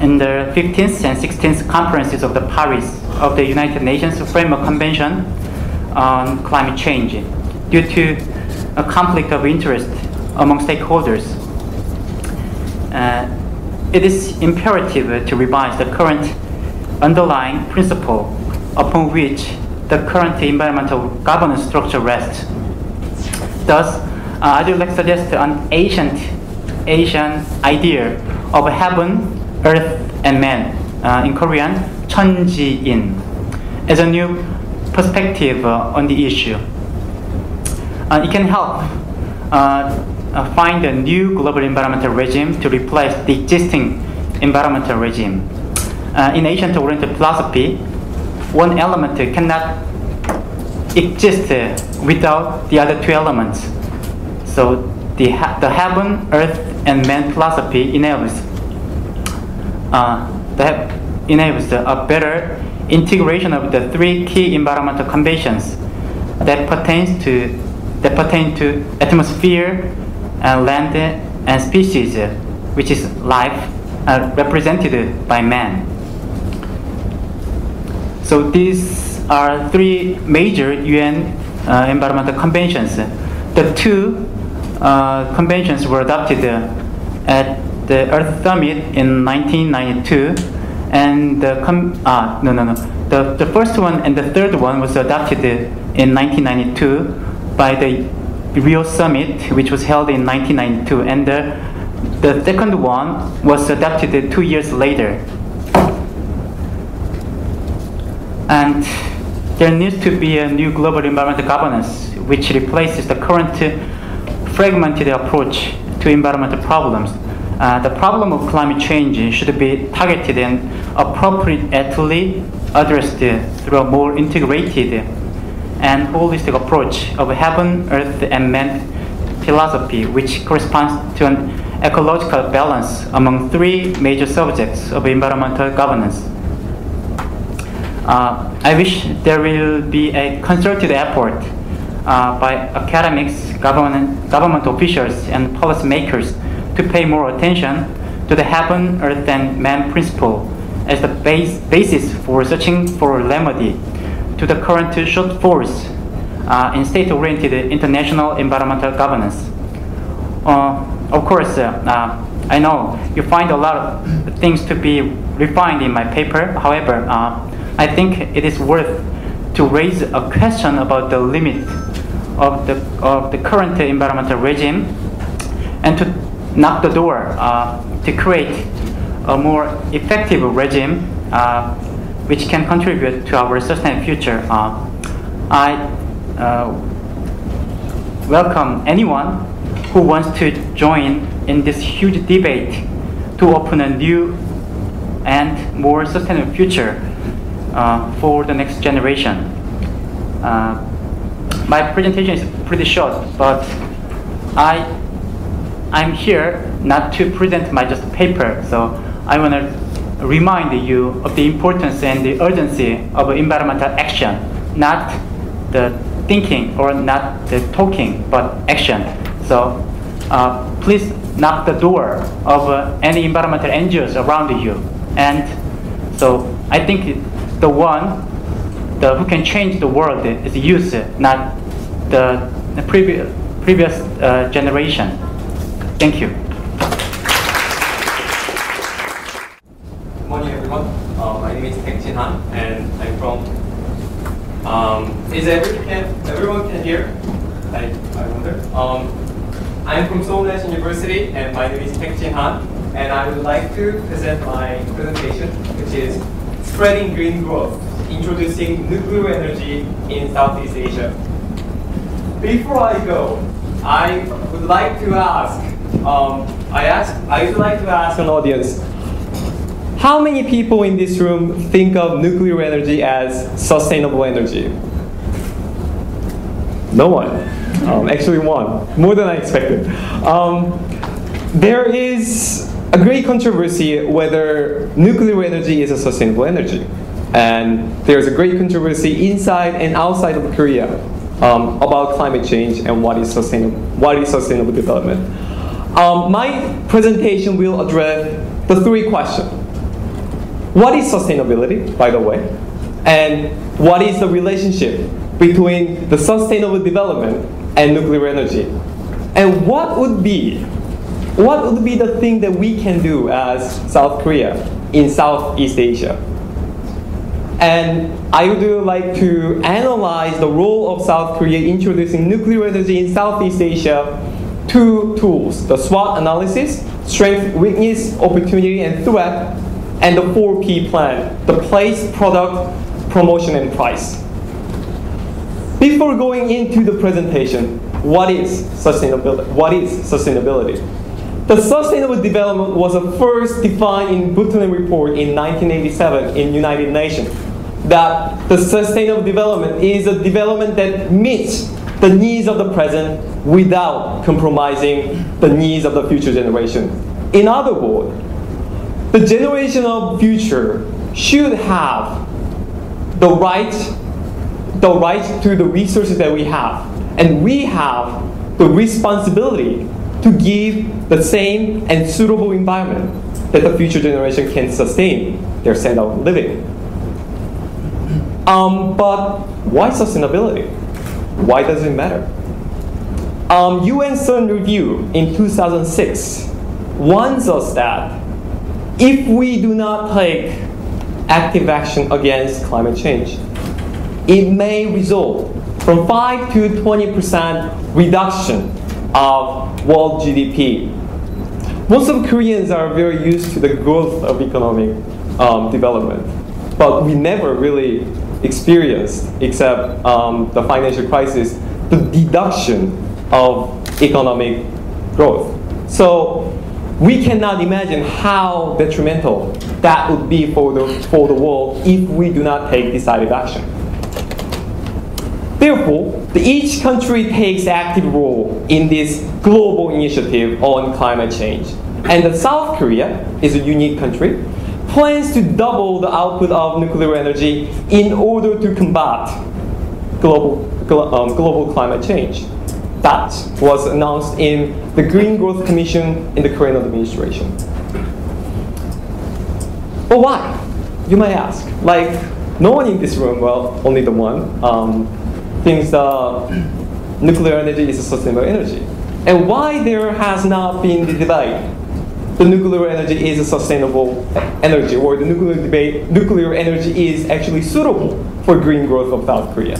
in the 15th and 16th conferences of the Paris of the United Nations Framework Convention on Climate Change due to a conflict of interest among stakeholders. It is imperative to revise the current underlying principle upon which the current environmental governance structure rests. Thus, I would like to suggest an ancient Asian idea of heaven, earth, and man, in Korean, 천지인, as a new perspective on the issue. It can help find a new global environmental regime to replace the existing environmental regime. In ancient Oriental philosophy, one element cannot exist without the other two elements. So the heaven, earth, and man philosophy enables a better integration of the three key environmental conventions that pertain to atmosphere, land, and species, which is life, represented by man. So these are three major UN environmental conventions. The two conventions were adopted at the Earth Summit in 1992, and the first one and the third one was adopted in 1992 by the Rio Summit, which was held in 1992, and the second one was adopted 2 years later. And there needs to be a new global environmental governance which replaces the current fragmented approach to environmental problems. The problem of climate change should be targeted and appropriately addressed through a more integrated and holistic approach of heaven, earth, and man philosophy, which corresponds to an ecological balance among three major subjects of environmental governance. I wish there will be a concerted effort by academics, government officials, and policymakers to pay more attention to the heaven, earth, and man principle as the basis for searching for a remedy to the current shortfalls in state-oriented international environmental governance. Of course, I know you find a lot of things to be refined in my paper. However, I think it is worth to raise a question about the limit of the current environmental regime and to knock the door to create a more effective regime which can contribute to our sustainable future. I welcome anyone who wants to join in this huge debate to open a new and more sustainable future for the next generation. My presentation is pretty short, but I'm here not to present my just paper, so I want to remind you of the importance and the urgency of environmental action, not the thinking or not the talking, but action. So please knock the door of any environmental NGOs around you. And so I think the one who can change the world is youth, not the previous generation. Thank you. Good morning, everyone. My name is Taek Jin Han, and I'm from. Everyone can hear? I wonder. I'm from Seoul National University, and my name is Taek Jin Han, and I would like to present my presentation, which is Spreading Green Growth, Introducing Nuclear Energy in Southeast Asia. Before I go, I would like to ask. I would like to ask an audience. How many people in this room think of nuclear energy as sustainable energy? No one. Actually one. More than I expected. There is a great controversy whether nuclear energy is a sustainable energy. And there's a great controversy inside and outside of Korea about climate change and what is sustainable development. My presentation will address the three questions. What is sustainability, by the way? And what is the relationship between the sustainable development and nuclear energy? And what would be the thing that we can do as South Korea in Southeast Asia? And I would like to analyze the role of South Korea introducing nuclear energy in Southeast Asia. Two tools: the SWOT analysis, strength, weakness, opportunity, and threat, and the 4P plan, the place, product, promotion, and price. Before going into the presentation, what is sustainability? The sustainable development was first defined in Buchanan Report in 1987 in United Nations. That the sustainable development is a development that meets the needs of the present without compromising the needs of the future generation. In other words, the generation of future should have the right to the resources that we have, and we have the responsibility to give the same and suitable environment that the future generation can sustain their standard of living. But why sustainability? Why does it matter? UN CERN review in 2006 warns us that if we do not take active action against climate change, it may result from 5 to 20% reduction of world GDP. Most of Koreans are very used to the growth of economic development, but we never really experienced, except the financial crisis, the deduction of economic growth. So we cannot imagine how detrimental that would be for the world if we do not take decisive action. Therefore, each country takes active role in this global initiative on climate change. And South Korea is a unique country, plans to double the output of nuclear energy in order to combat global climate change. That was announced in the Green Growth Commission in the Korean administration. But why? You might ask. Like, no one in this room, well, only the one, thinks nuclear energy is a sustainable energy. And why there has not been the debate the nuclear energy is a sustainable energy, or the nuclear energy is actually suitable for green growth of South Korea.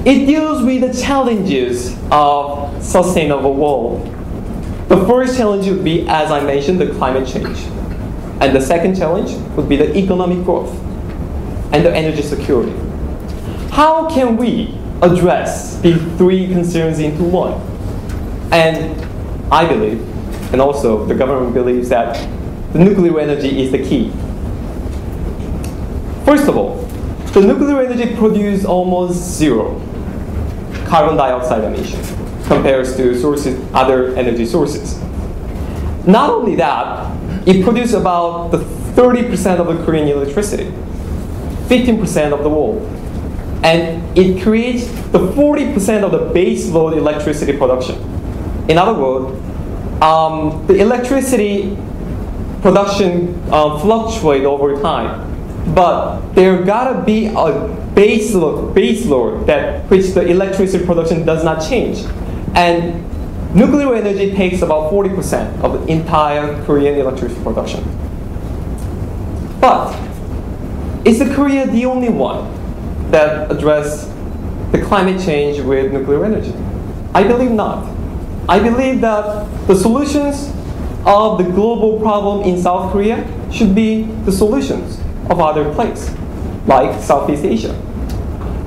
It deals with the challenges of sustainable world. The first challenge would be, as I mentioned, the climate change. And the second challenge would be the economic growth and the energy security. How can we address these three concerns into one? And I believe, and also the government believes, that the nuclear energy is the key. First of all, the nuclear energy produces almost zero carbon dioxide emission compared to other energy sources. Not only that, it produces about the 30% of the Korean electricity, 15% of the world. And it creates the 40% of the base load electricity production. In other words, the electricity production fluctuates over time, but there gotta be a base load that which the electricity production does not change. And nuclear energy takes about 40% of the entire Korean electricity production. But is Korea the only one that address the climate change with nuclear energy? I believe not. I believe that the solutions of the global problem in South Korea should be the solutions of other places, like Southeast Asia.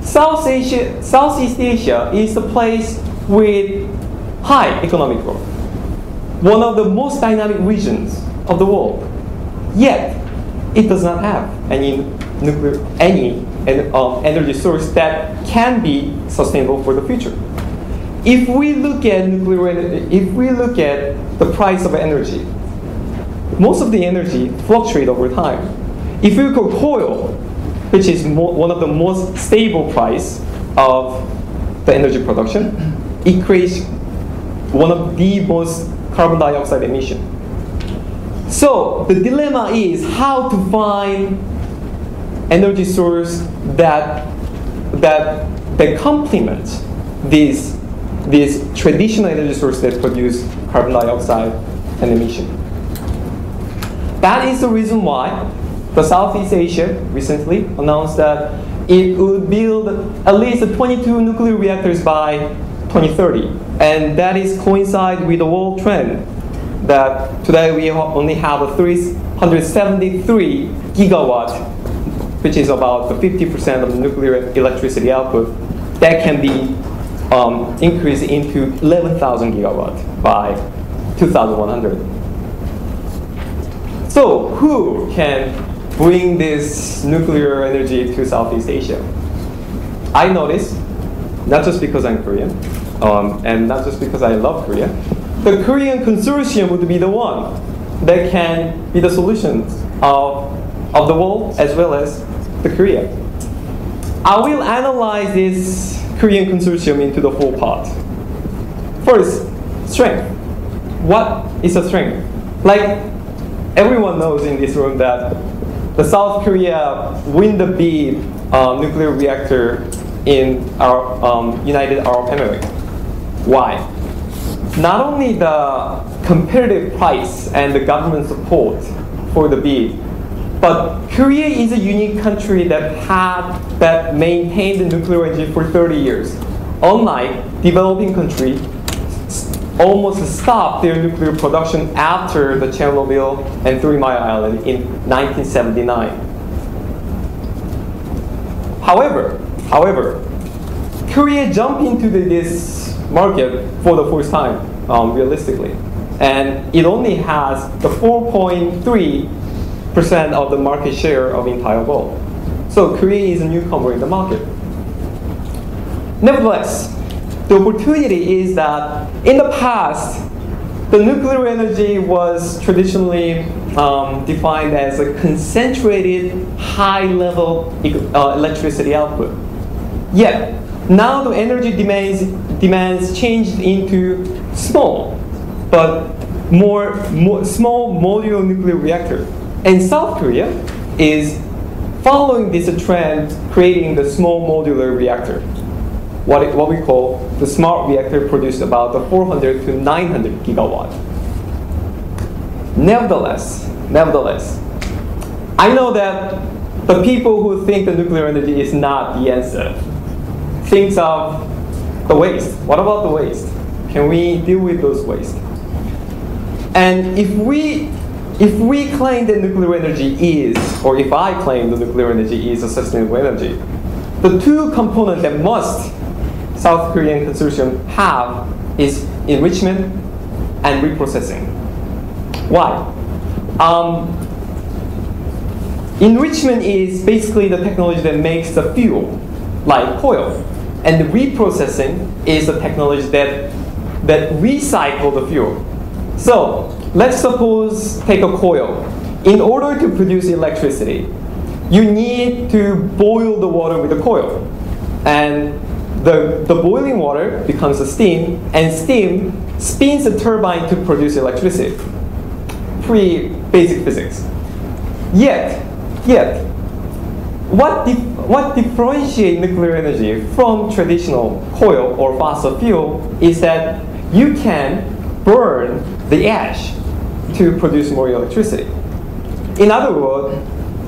Southeast Asia is a place with high economic growth, one of the most dynamic regions of the world. Yet, it does not have any energy source that can be sustainable for the future. If we look at the price of energy, most of the energy fluctuates over time. If you look at coal, which is one of the most stable price of the energy production, it creates one of the most carbon dioxide emission. So the dilemma is how to find energy source that complements these traditional energy sources that produce carbon dioxide and emission. That is the reason why the Southeast Asia recently announced that it would build at least 22 nuclear reactors by 2030. And that is coincide with the world trend that today we only have a 373 gigawatt, which is about the 50% of the nuclear electricity output, that can be increased into 11,000 gigawatt by 2100. So who can bring this nuclear energy to Southeast Asia? I noticed, not just because I'm Korean, and not just because I love Korea, the Korean consortium would be the one that can be the solutions of the world as well as the Korea. I will analyze this Korean consortium into the 4 parts. First, strength. What is a strength? Like everyone knows in this room that the South Korea win the bid nuclear reactor in our United Arab Emirates. Why? Not only the competitive price and the government support for the bid, but Korea is a unique country that maintained the nuclear energy for 30 years. Unlike developing countries, almost stopped their nuclear production after the Chernobyl and 3 Mile Island in 1979. However, Korea jumped into this market for the first time, realistically. And it only has the 4.3% of the market share of the entire world. So Korea is a newcomer in the market. Nevertheless, the opportunity is that in the past, the nuclear energy was traditionally defined as a concentrated, high-level electricity output. Yet, now the energy demands changed into small, but more small modular nuclear reactor. And South Korea is following this trend, creating the small modular reactor. What we call the smart reactor, produced about the 400 to 900 gigawatt. Nevertheless, I know that the people who think the nuclear energy is not the answer thinks of the waste. What about the waste? Can we deal with those waste? And if we claim that nuclear energy is, or if I claim the nuclear energy is a sustainable energy, the 2 components that must South Korean consortium have is enrichment and reprocessing. Why? Enrichment is basically the technology that makes the fuel, like oil. And the reprocessing is the technology that recycle the fuel. So let's suppose take a coil. In order to produce electricity, you need to boil the water with the coil. And the boiling water becomes a steam, and steam spins a turbine to produce electricity. Pretty basic physics. Yet, what differentiates nuclear energy from traditional coal or fossil fuel is that you can burn the ash to produce more electricity. In other words,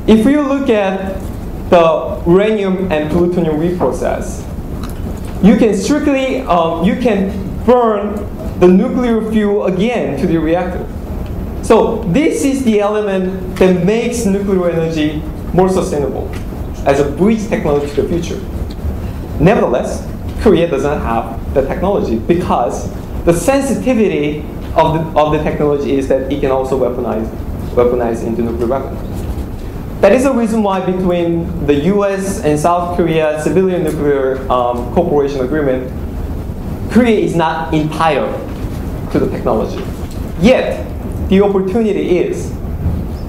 if you look at the uranium and plutonium reprocess, you can strictly you can burn the nuclear fuel again to the reactor. So this is the element that makes nuclear energy more sustainable as a bridge technology to the future. Nevertheless, Korea does not have the technology because the sensitivity of the technology is that it can also weaponize into nuclear weapons. That is the reason why between the US and South Korea civilian nuclear cooperation agreement, Korea is not entitled to the technology. Yet, the opportunity is.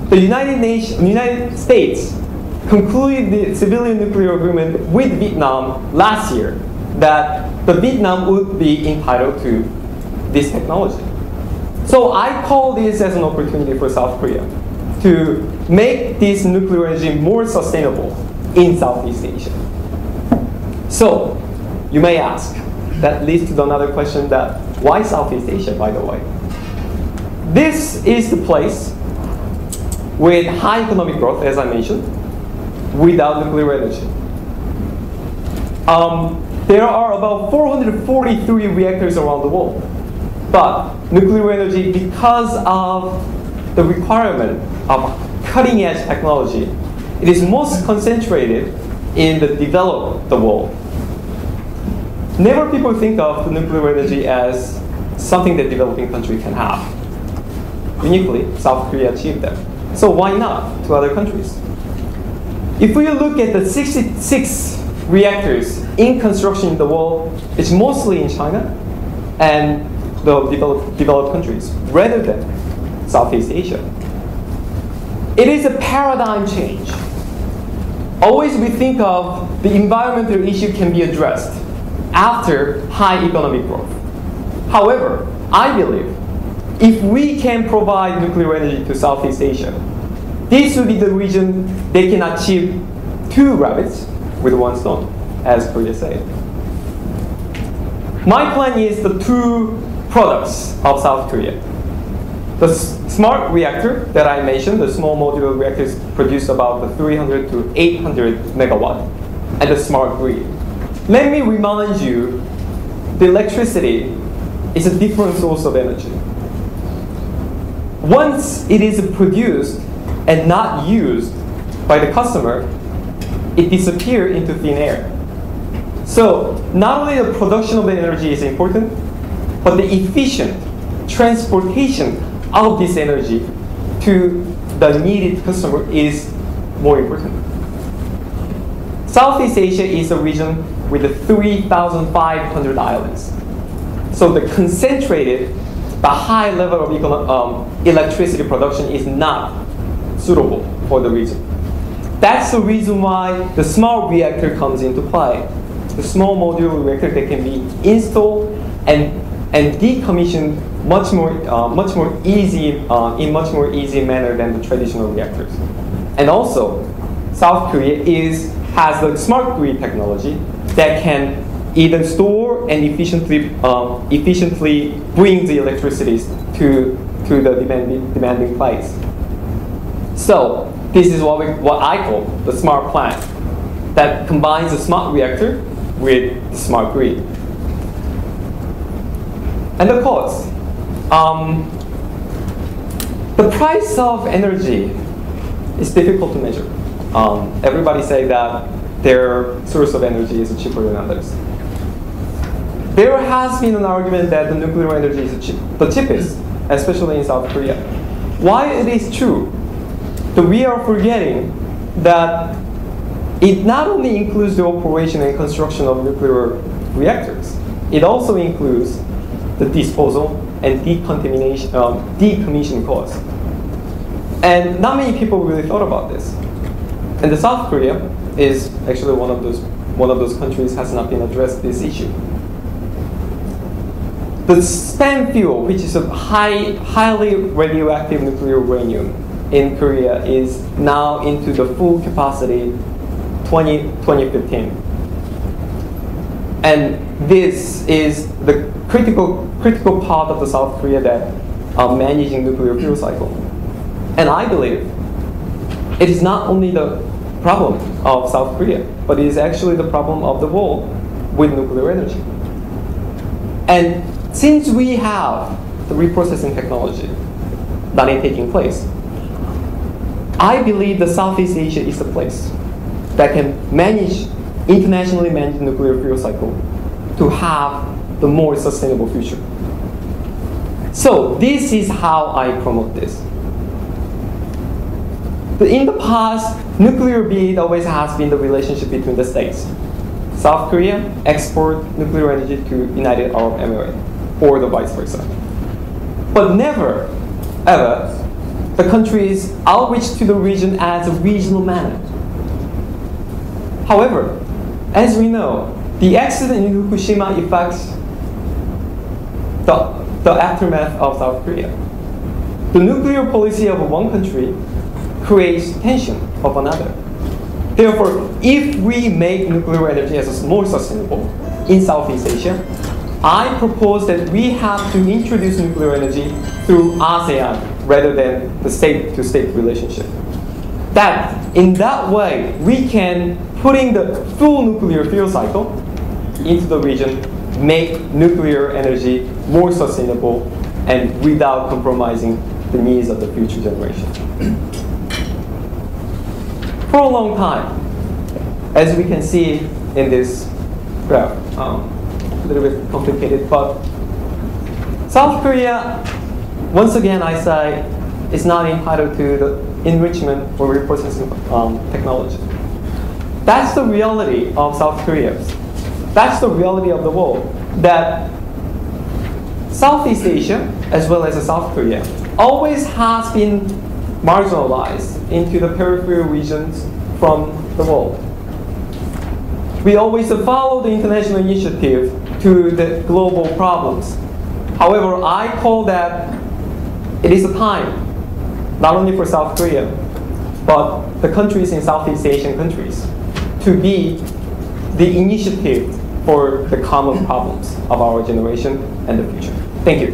The United States concluded the civilian nuclear agreement with Vietnam last year that the Vietnam would be entitled to this technology. So I call this as an opportunity for South Korea to make this nuclear energy more sustainable in Southeast Asia. So you may ask, that leads to another question, that why Southeast Asia, by the way? This is the place with high economic growth, as I mentioned, without nuclear energy. There are about 443 reactors around the world. But nuclear energy, because of the requirement of cutting-edge technology, it is most concentrated in the developed world. Never people think of the nuclear energy as something that developing country can have. Uniquely, South Korea achieved that. So why not to other countries? If we look at the 66 reactors in construction in the world, it's mostly in China and the developed countries, rather than Southeast Asia. It is a paradigm change. Always we think of the environmental issue can be addressed after high economic growth. However, I believe if we can provide nuclear energy to Southeast Asia, this will be the region they can achieve 2 rabbits with 1 stone, as Korea said. My plan is the 2 products of South Korea. The smart reactor that I mentioned, the small modular reactors produce about 300 to 800 megawatt, and the smart grid. Let me remind you, the electricity is a different source of energy. Once it is produced and not used by the customer, it disappears into thin air. So not only the production of the energy is important, but the efficient transportation of this energy to the needed customer is more important. Southeast Asia is a region with 3,500 islands. So the concentrated, the high level of electricity production is not suitable for the region. That's the reason why the small reactor comes into play. The small modular reactor that can be installed and decommissioned in much more easy manner than the traditional reactors. And also, South Korea has the smart grid technology that can either store and efficiently bring the electricity to the demanding place. So this is what I call the smart plant that combines the smart reactor with the smart grid. And the cost. The price of energy is difficult to measure. Everybody say that their source of energy is cheaper than others. There has been an argument that the nuclear energy is the cheapest, especially in South Korea. Why it is true? But we are forgetting that it not only includes the operation and construction of nuclear reactors, it also includes the disposal and decommission costs. And not many people really thought about this. And the South Korea is actually one of those countries has not been addressed this issue. The spent fuel, which is a highly radioactive nuclear uranium in Korea, is now into the full capacity 2015. And this is the critical part of the South Korea that are managing nuclear fuel cycle. And I believe it is not only the problem of South Korea, but it is actually the problem of the world with nuclear energy. And since we have the reprocessing technology that is taking place, I believe that Southeast Asia is the place that can internationally manage nuclear fuel cycle to have the more sustainable future. So this is how I promote this. In the past, nuclear bid always has been the relationship between the states. South Korea export nuclear energy to United Arab Emirates, or the vice versa. But never, ever, the countries outreach to the region as a regional manner. However, as we know, the accident in Fukushima affects the aftermath of South Korea. The nuclear policy of one country creates tension of another. Therefore, if we make nuclear energy as more sustainable in Southeast Asia, I propose that we have to introduce nuclear energy through ASEAN rather than the state-to-state relationship. That in that way, we can putting the full nuclear fuel cycle into the region, make nuclear energy more sustainable and without compromising the needs of the future generation. For a long time, as we can see in this graph, a little bit complicated, but South Korea, once again I say, is not entitled to the enrichment for reprocessing technology. That's the reality of South Korea. That's the reality of the world, that Southeast Asia, as well as South Korea, always has been marginalized into the peripheral regions from the world. We always follow the international initiative to the global problems. However, I call that it is a time, not only for South Korea, but the countries in Southeast Asian countries, to be the initiative for the common problems of our generation and the future. Thank you.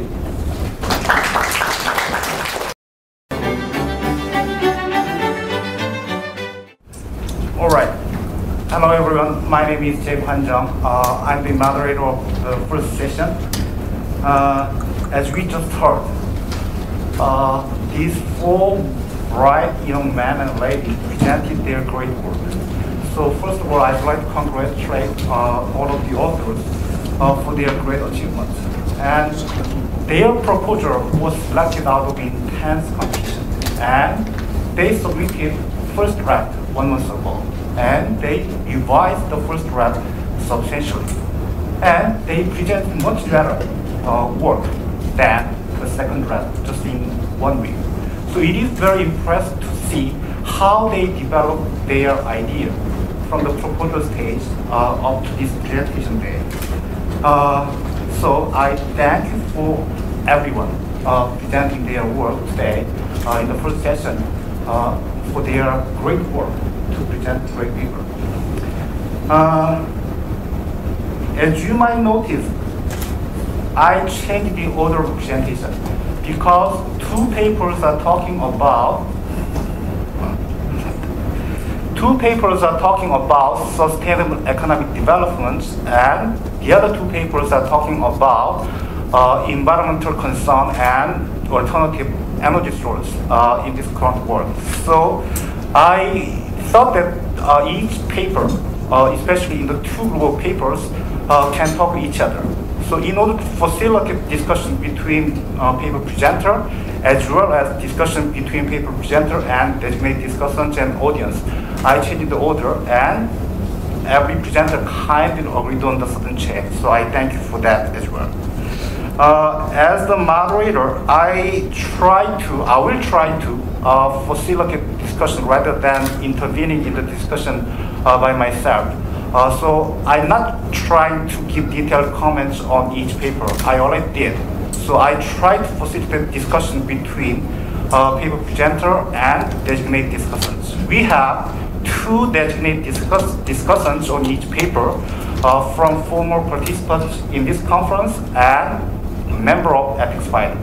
All right. Hello, everyone. My name is Jae Kwan-jung. I'm the moderator of the first session. As we just heard, these four bright young men and ladies presented their great work. So first of all, I'd like to congratulate all of the authors for their great achievements. And their proposal was selected out of intense competition. And they submitted first draft 1 month ago. And they revised the first draft substantially. And they presented much better work than the second draft just in 1 week. So it is very impressive to see how they developed their idea from the proposal stage up to this presentation day. So I thank you for everyone presenting their work today in the first session for their great work to present great paper. As you might notice, I changed the order of presentation because two papers are talking about sustainable economic development, and the other two papers are talking about environmental concern and alternative energy sources in this current world. So I thought that each paper, especially in the two global papers, can talk to each other. So in order to facilitate discussion between paper presenter as well as discussion between paper presenter and designated discussants and audience, I changed the order, and every presenter kindly agreed on the certain change. So I thank you for that as well. As the moderator, I will try to facilitate discussion rather than intervening in the discussion by myself. So I'm not trying to give detailed comments on each paper. I already did. So I tried to facilitate discussion between paper presenter and designated discussants. We have 2 designated discussants on each paper from former participants in this conference and member of EPIK Spider.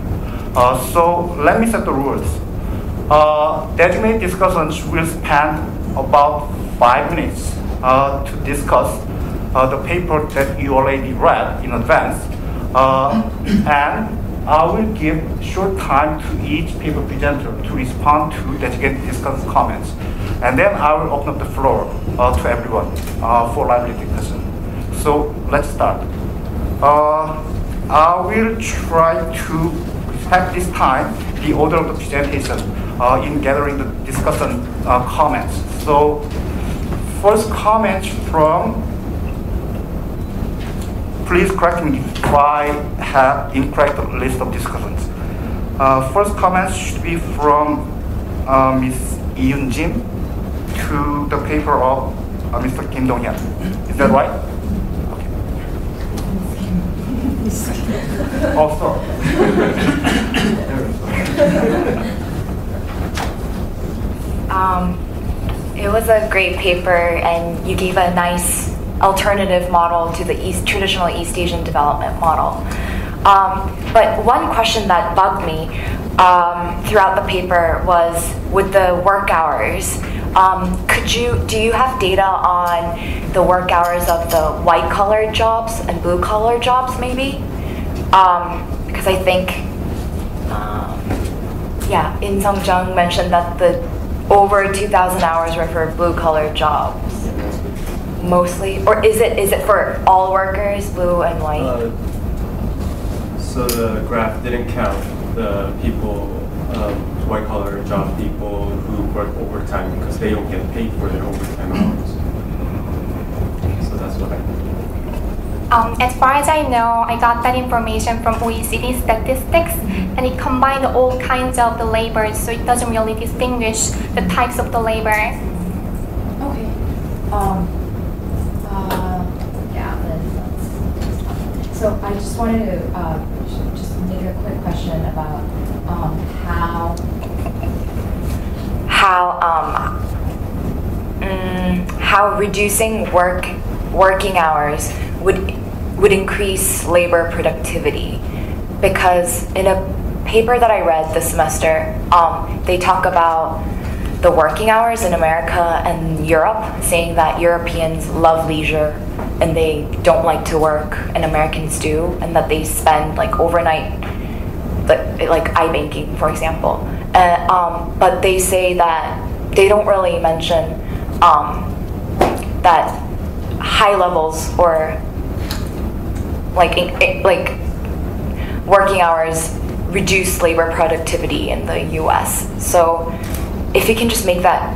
So let me set the rules. Designated discussants will spend about 5 minutes to discuss the paper that you already read in advance, and I will give short time to each paper presenter to respond to designated discussant comments, and then I will open up the floor to everyone for lively discussion. So let's start. I will try to respect this time the order of the presentation in gathering the discussion comments. So first comment from, please correct me if I have incorrect list of discussants. First comment should be from Ms. Yoon Jin to the paper of Mr. Kim Dong-hyun. Is that right? Okay. Oh, sorry. It was a great paper, and you gave a nice alternative model to the traditional East Asian development model. But one question that bugged me throughout the paper was with the work hours. Do you have data on the work hours of the white-collar jobs and blue-collar jobs, maybe? Because I think, In Sung-jung mentioned that the over 2,000 hours were for blue-collar jobs, mostly, or is it for all workers, blue and white? So the graph didn't count the people, white-collar job people who work overtime because they don't get paid for their overtime hours. So that's what I think. As far as I know, I got that information from OECD statistics, and it combined all kinds of the labor, so it doesn't really distinguish the types of the labor. Okay. So I just wanted to just make a quick question about how reducing working hours would increase labor productivity, because in a paper that I read this semester, they talk about the working hours in America and Europe, saying that Europeans love leisure and they don't like to work, and Americans do, and that they spend like overnight, like iBanking, for example. But they say that they don't really mention that high levels or like working hours reduce labor productivity in the US. So if you can just make that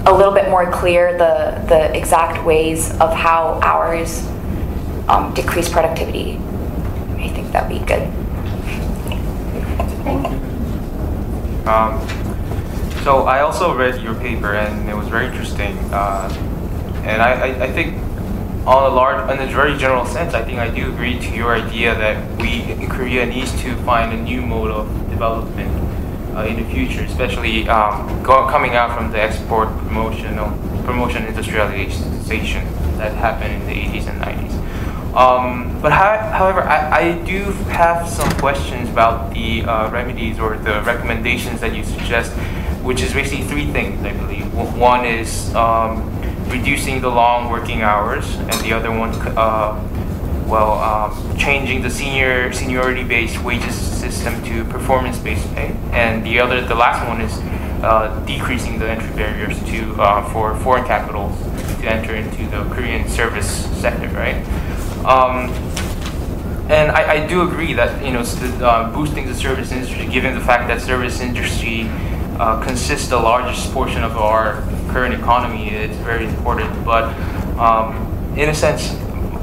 a little bit more clear, the exact ways of how hours decrease productivity, I think that'd be good. So I also read your paper, and it was very interesting. And I think on a very general sense, I think I do agree to your idea that we in Korea needs to find a new mode of development in the future, especially coming out from the export promotion industrialization that happened in the 80s and 90s. But however, I do have some questions about the remedies or the recommendations that you suggest, which is basically 3 things, I believe. One is reducing the long working hours, and the other one, changing the seniority-based wages system to performance-based pay, and the last one is decreasing the entry barriers for foreign capitals to enter into the Korean service sector, right? And I do agree that boosting the service industry, given the fact that service industry consists the largest portion of our current economy, it's very important. But in a sense,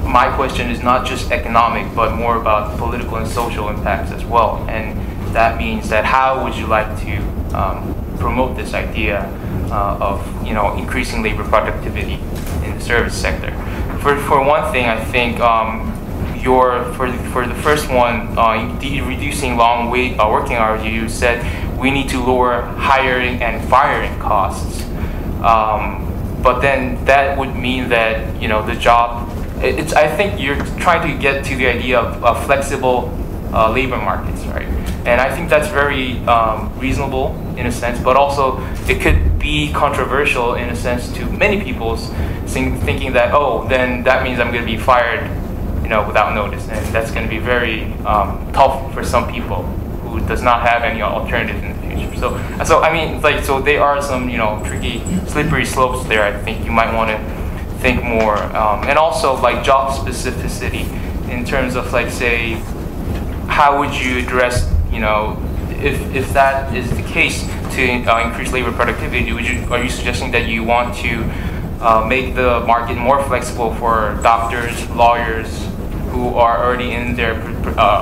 my question is not just economic, but more about political and social impacts as well. And that means that how would you like to promote this idea of increasing labor productivity in the service sector? For one thing, I think for the first one, reducing long working hours, you said we need to lower hiring and firing costs. But then that would mean that the job. I think you're trying to get to the idea of flexible labor markets, right? And I think that's very reasonable in a sense, but also it could be controversial in a sense to many people thinking that, oh, then that means I'm going to be fired, without notice, and that's going to be very tough for some people who does not have any alternatives in the future. So I mean, so there are some tricky, slippery slopes there. I think you might want to think more, and also job specificity in terms of say, how would you address if that is the case to increase labor productivity? Are you suggesting that you want to make the market more flexible for doctors, lawyers who are already in their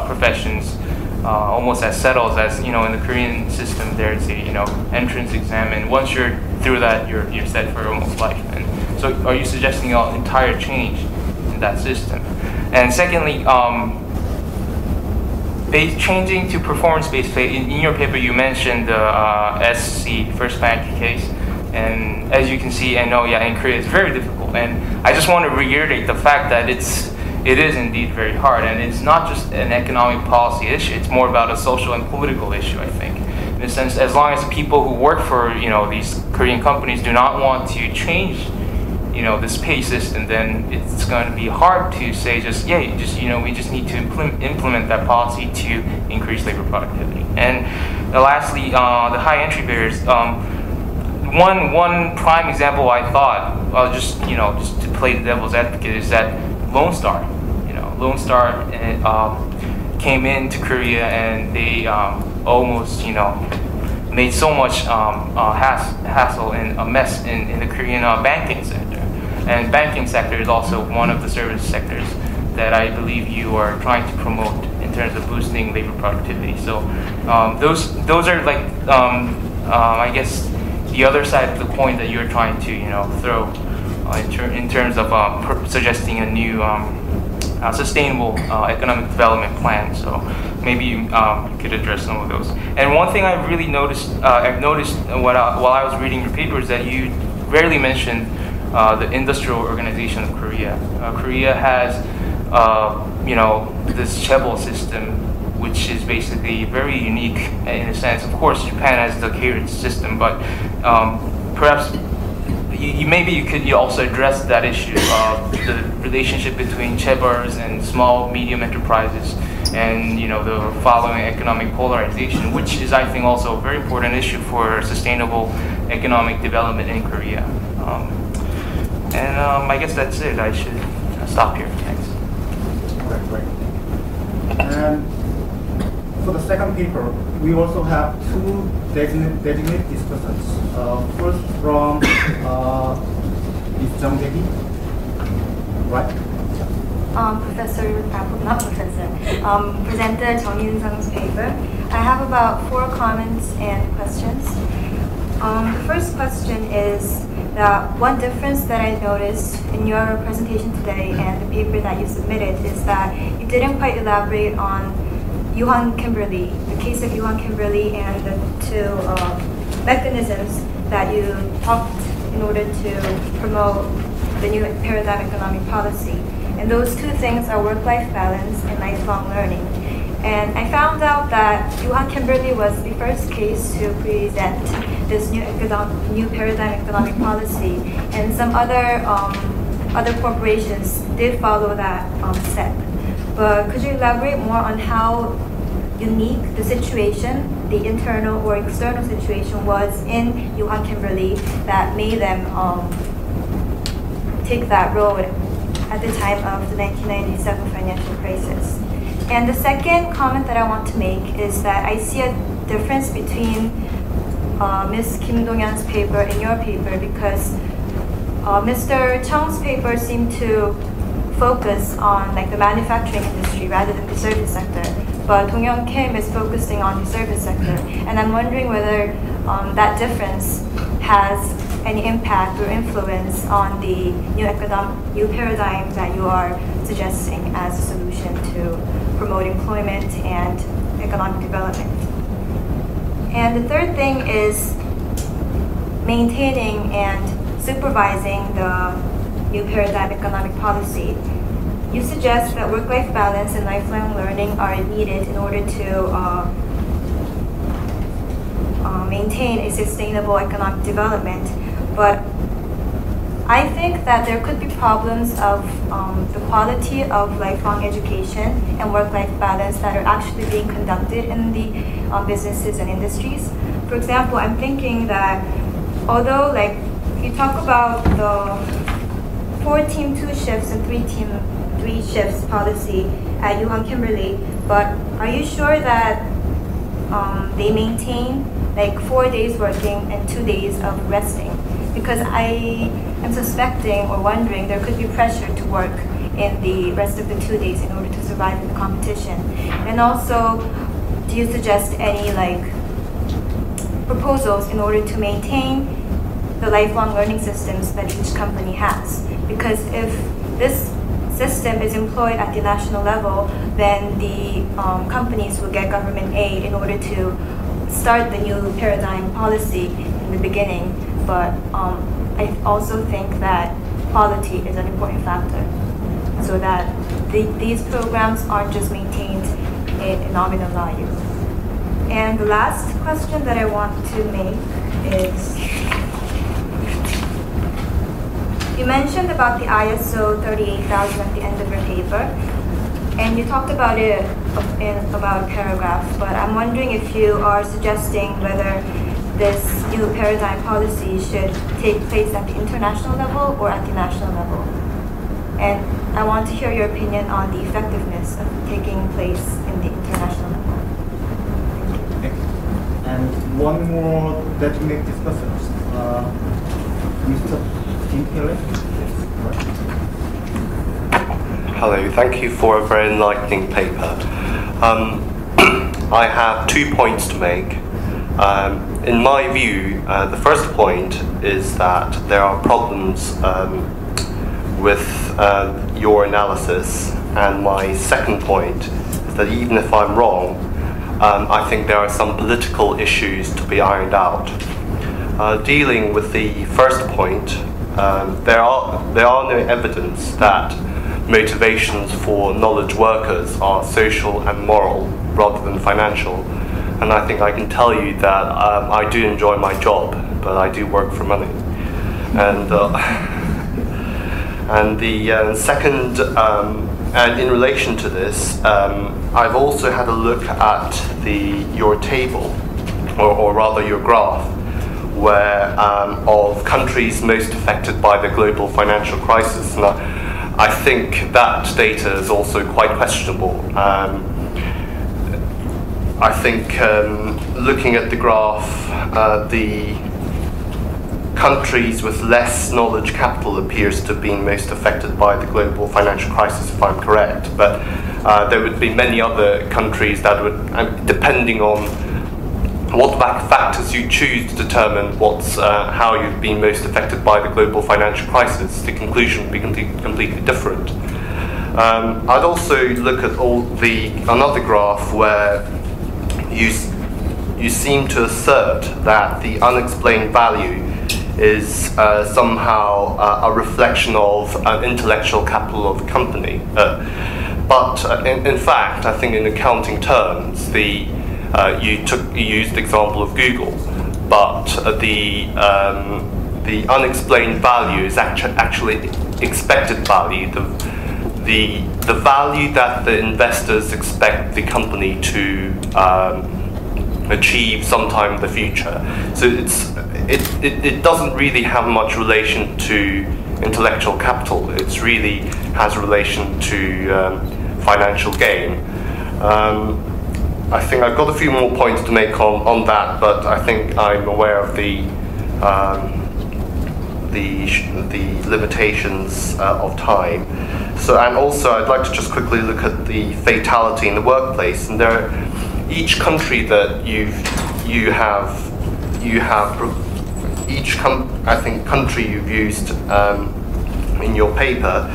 professions, almost as settled as in the Korean system? There's a entrance exam, and once you're through that, you're set for almost life. And so, are you suggesting an entire change in that system? And secondly, changing to performance-based pay. In your paper, you mentioned the SC First Bank case, and as you can see, in Korea, it's very difficult. And I just want to reiterate the fact that it is indeed very hard, and it's not just an economic policy issue. It's more about a social and political issue, I think. In a sense, as long as people who work for these Korean companies do not want to change this pay system, then it's going to be hard to say we just need to implement that policy to increase labor productivity. And lastly, the high entry barriers. One prime example I thought, just to play the devil's advocate, is that Lone Star. Lone Star came into Korea, and they almost made so much hassle and a mess in the Korean banking sector. And banking sector is also one of the service sectors that I believe you are trying to promote in terms of boosting labor productivity. So those are I guess the other side of the coin that you're trying to throw in terms of suggesting a new sustainable economic development plan. So maybe you could address some of those. And one thing I really noticed, while I was reading your paper, is that you rarely mentioned the industrial organization of Korea. Korea has, this chaebol system, which is basically very unique in a sense. Of course, Japan has the carriage system, but perhaps maybe you could also address that issue of the relationship between chaebols and small, medium enterprises, and the following economic polarization, which is, I think, also a very important issue for sustainable economic development in Korea. And I guess that's it. I should stop here. Thanks. Great. And for the second paper, we also have two designated discussants. First from Ms. Jung Jae-hee, right? Presenter Jung In-sung's paper. I have about 4 comments and questions. The first question is that one difference that I noticed in your presentation today and the paper that you submitted is that you didn't quite elaborate on Yuhan Kimberly, the case of Yuhan Kimberly, and the 2 mechanisms that you talked in order to promote the new paradigm economic policy. And those 2 things are work-life balance and lifelong learning. And I found out that Yuhan Kimberly was the first case to present this new paradigm economic policy, and some other corporations did follow that step. But could you elaborate more on how unique the situation, the internal or external situation, was in Yuhan Kimberly that made them take that road at the time of the 1997 financial crisis? And the second comment that I want to make is that I see a difference between Ms. Kim Dong-yeon's paper and your paper, because Mr. Chung's paper seemed to focus on like the manufacturing industry rather than the service sector. But Donghyun Kim is focusing on the service sector, and I'm wondering whether that difference has any impact or influence on the new paradigm that you are suggesting as a solution to promote employment and economic development. And the third thing is maintaining and supervising the new paradigm economic policy. You suggest that work-life balance and lifelong learning are needed in order to maintain a sustainable economic development, but I think that there could be problems of the quality of lifelong education and work-life balance that are actually being conducted in the businesses and industries. For example, I'm thinking that although like you talk about the 4-team 2 shifts and 3-team 3 shifts policy at Yuhan Kimberly, but are you sure that they maintain like 4 days working and 2 days of resting? Because I am suspecting or wondering there could be pressure to work in the rest of the 2 days in order to survive in the competition. And also, do you suggest any like proposals in order to maintain the lifelong learning systems that each company has? Because if this system is employed at the national level, then the companies will get government aid in order to start the new paradigm policy in the beginning. But I also think that quality is an important factor, so that these programs aren't just maintained in nominal value. And the last question that I want to make is, you mentioned about the ISO 38000 at the end of your paper, and you talked about it in about a paragraph, but I'm wondering if you are suggesting whether this new paradigm policy should take place at the international level or at the national level. And I want to hear your opinion on the effectiveness of taking place in the international level. Thank you. And one more that we may discuss first. Mr. Tim Kelly. Hello, thank you for a very enlightening paper. I have 2 points to make. In my view, the first point is that there are problems with your analysis, and my second point is that even if I'm wrong, I think there are some political issues to be ironed out. Dealing with the first point, there are no evidence that motivations for knowledge workers are social and moral rather than financial. And I think I can tell you that I do enjoy my job, but I do work for money. And the second, and in relation to this, I've also had a look at your table, or rather your graph, where of countries most affected by the global financial crisis. And I think that data is also quite questionable. I think looking at the graph, the countries with less knowledge capital appears to have been most affected by the global financial crisis, if I'm correct. But there would be many other countries that would, depending on what factors you choose to determine how you've been most affected by the global financial crisis, the conclusion would be completely different. I'd also look at another graph where you seem to assert that the unexplained value is somehow a reflection of intellectual capital of a company. But in fact, I think in accounting terms, you used the example of Google, but the unexplained value is actually expected value, the value that the investors expect the company to achieve sometime in the future. So it doesn't really have much relation to intellectual capital. It really has relation to financial gain. I think I've got a few more points to make on that, but I think I'm aware of the the limitations of time. So, and also I'd like to just quickly look at the fatality in the workplace. And there, each country that you have each country you've used in your paper,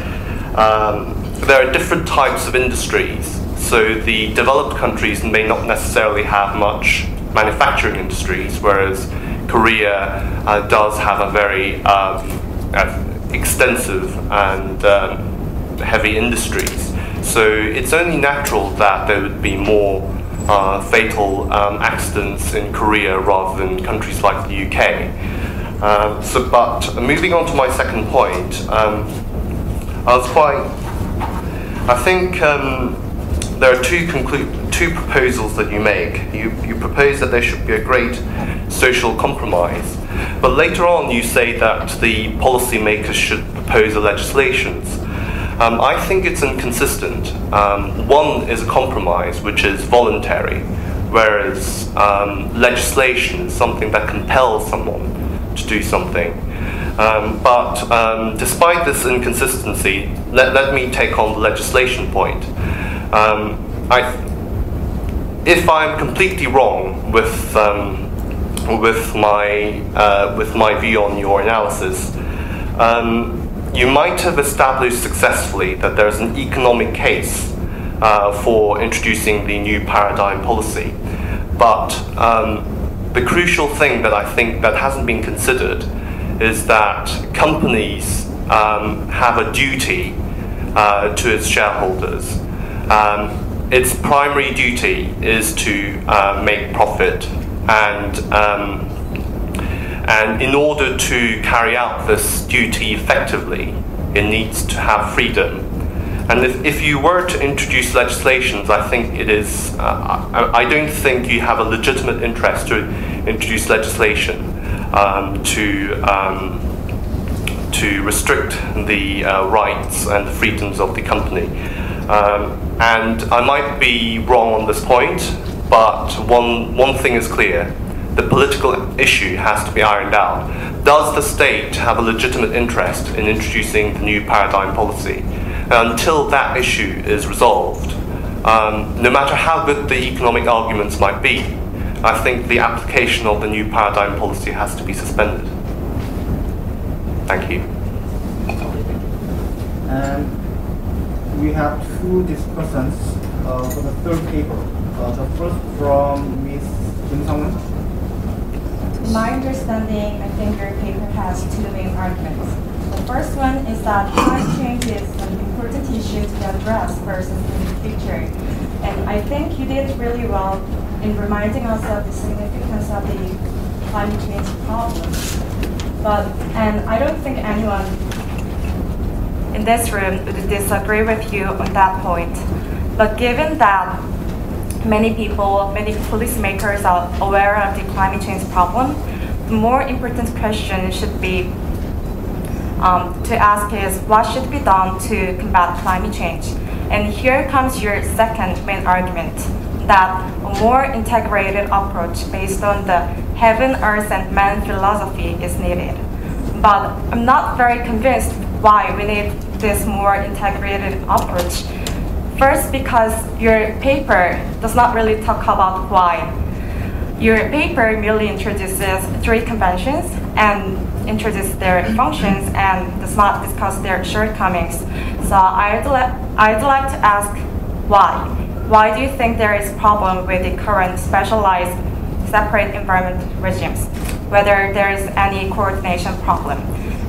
there are different types of industries. So the developed countries may not necessarily have much manufacturing industries, whereas Korea does have a very extensive and heavy industries. So it's only natural that there would be more fatal accidents in Korea rather than countries like the UK. But moving on to my second point, I think there are two proposals that you make. You propose that there should be a great social compromise, but later on you say that the policymakers should propose the legislations. I think it's inconsistent. One is a compromise, which is voluntary, whereas legislation is something that compels someone to do something. But despite this inconsistency, let me take on the legislation point. If I'm completely wrong with my view on your analysis, you might have established successfully that there's an economic case for introducing the new paradigm policy. But the crucial thing that I think that hasn't been considered is that companies have a duty to its shareholders. Its primary duty is to make profit, and in order to carry out this duty effectively, it needs to have freedom. And if you were to introduce legislations, I think it is, I don't think you have a legitimate interest to introduce legislation to restrict the rights and the freedoms of the company. And I might be wrong on this point, but one thing is clear. The political issue has to be ironed out. Does the state have a legitimate interest in introducing the new paradigm policy? And until that issue is resolved, no matter how good the economic arguments might be, I think the application of the new paradigm policy has to be suspended. Thank you. And we have two discussions for the third paper. The first from Ms. Kim Sung-eun. My understanding, I think your paper has two main arguments. The first one is that climate change is an important issue to be addressed versus in the future. And I think you did really well in reminding us of the significance of the climate change problem. And I don't think anyone in this room would disagree with you on that point. But given that many people, many policymakers are aware of the climate change problem, the more important question should be to ask is what should be done to combat climate change? And here comes your second main argument, that a more integrated approach based on the heaven, earth, and man philosophy is needed. But I'm not very convinced why we need this more integrated approach. First, because your paper does not really talk about why. Your paper merely introduces three conventions and introduces their functions and does not discuss their shortcomings. So I'd like to ask why. Why do you think there is a problem with the current specialized separate environment regimes? Whether there is any coordination problem.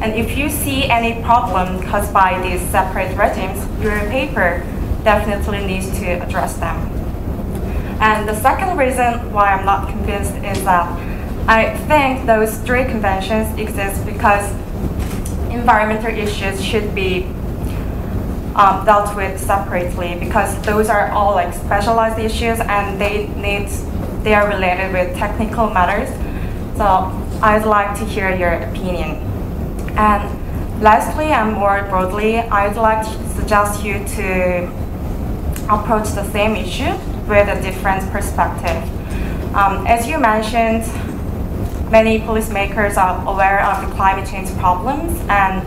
And if you see any problem caused by these separate regimes, your paper definitely needs to address them. And the second reason why I'm not convinced is that I think those three conventions exist because environmental issues should be dealt with separately, because those are all like specialized issues and they are related with technical matters. So I'd like to hear your opinion. And lastly and more broadly, I'd like to suggest you to approach the same issue with a different perspective. As you mentioned, many policymakers are aware of the climate change problems, and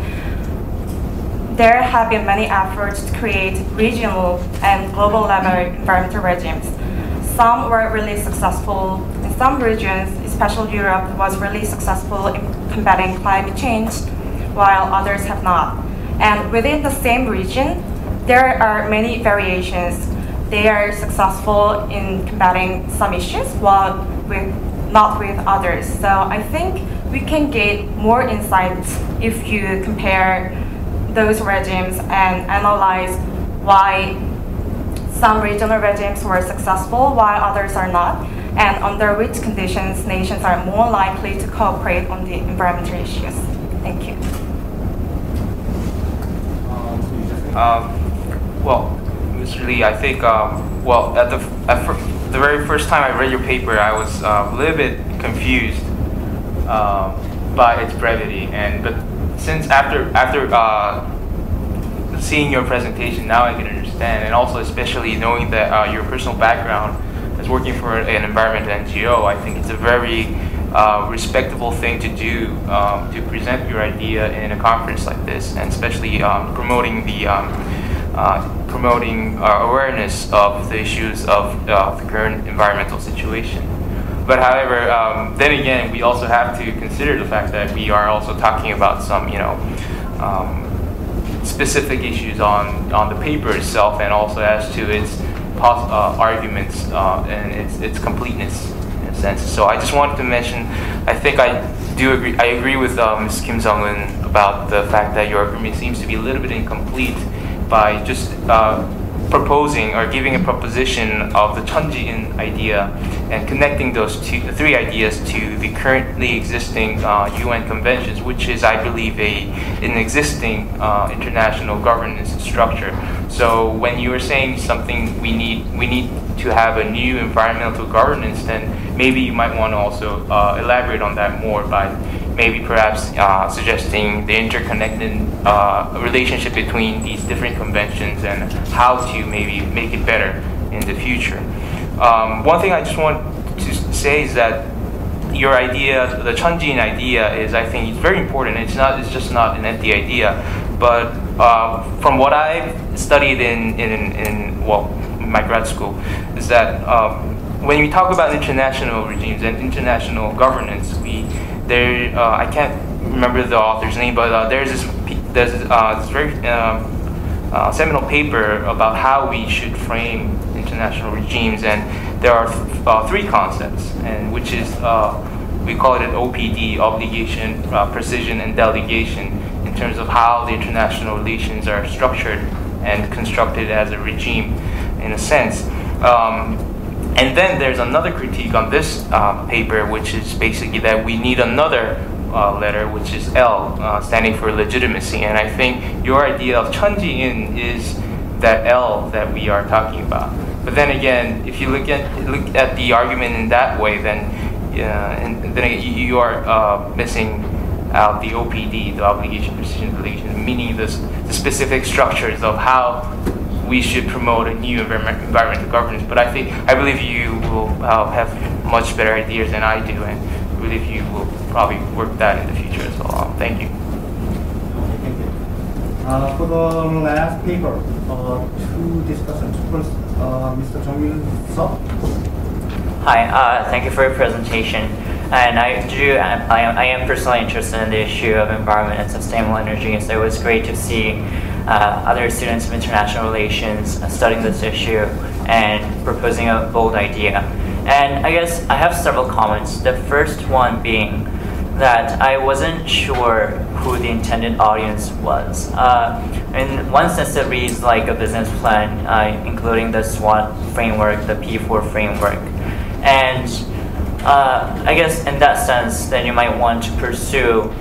there have been many efforts to create regional and global level environmental regimes. Some were really successful. In some regions, especially Europe, was really successful in combating climate change, while others have not. And within the same region, there are many variations. They are successful in combating some issues, while not with others. So I think we can get more insights if you compare those regimes and analyze why some regional regimes were successful while others are not, and under which conditions nations are more likely to cooperate on the environmental issues. Thank you. Well, Mr. Lee, I think, well, at the very first time I read your paper, I was a little bit confused by its brevity, but since after seeing your presentation, now I can understand, and also especially knowing that your personal background is working for an environmental NGO, I think it's a very respectable thing to do to present your idea in a conference like this, and especially promoting awareness of the issues of the current environmental situation. But however, then again, we also have to consider the fact that we are also talking about some, specific issues on the paper itself, and also as to its arguments and its completeness in a sense. So I just wanted to mention, I think I agree with Ms. Kim Sung-eun about the fact that your argument seems to be a little bit incomplete by just proposing or giving a proposition of the Chunjiin idea and connecting those three ideas to the currently existing UN conventions, which is, I believe, an existing international governance structure. So when you were saying something, we need to have a new environmental governance, then maybe you might want to also elaborate on that more by maybe perhaps suggesting the interconnected relationship between these different conventions and how to maybe make it better in the future. One thing I just want to say is that your idea, the Chunjiin idea, is, I think, it's very important. It's just not an empty idea, but from what I've studied in my grad school, is that when we talk about international regimes and international governance, I can't remember the author's name, but there's this very seminal paper about how we should frame international regimes, and there are three concepts, and which is we call it an OPD: obligation, precision, and delegation, in terms of how the international relations are structured and constructed as a regime, in a sense. And then there's another critique on this paper, which is basically that we need another letter, which is L, standing for legitimacy. And I think your idea of Chunjiin is that L that we are talking about. But then again, if you look at the argument in that way, then you are missing out the OPD, the obligation, precision, delegation, meaning the specific structures of how we should promote a new environmental governance. But I believe you will have much better ideas than I do, and I believe you will probably work that in the future as well. Thank you. Okay, thank you. For the last paper, two discussants. First, Mr. Jong-il Seo. Hi, thank you for your presentation. And I am personally interested in the issue of environment and sustainable energy, so it was great to see other students of international relations studying this issue and proposing a bold idea. And I guess I have several comments. The first one being that I wasn't sure who the intended audience was. In one sense, it reads like a business plan, including the SWOT framework, the P4 framework. And I guess in that sense, then you might want to pursue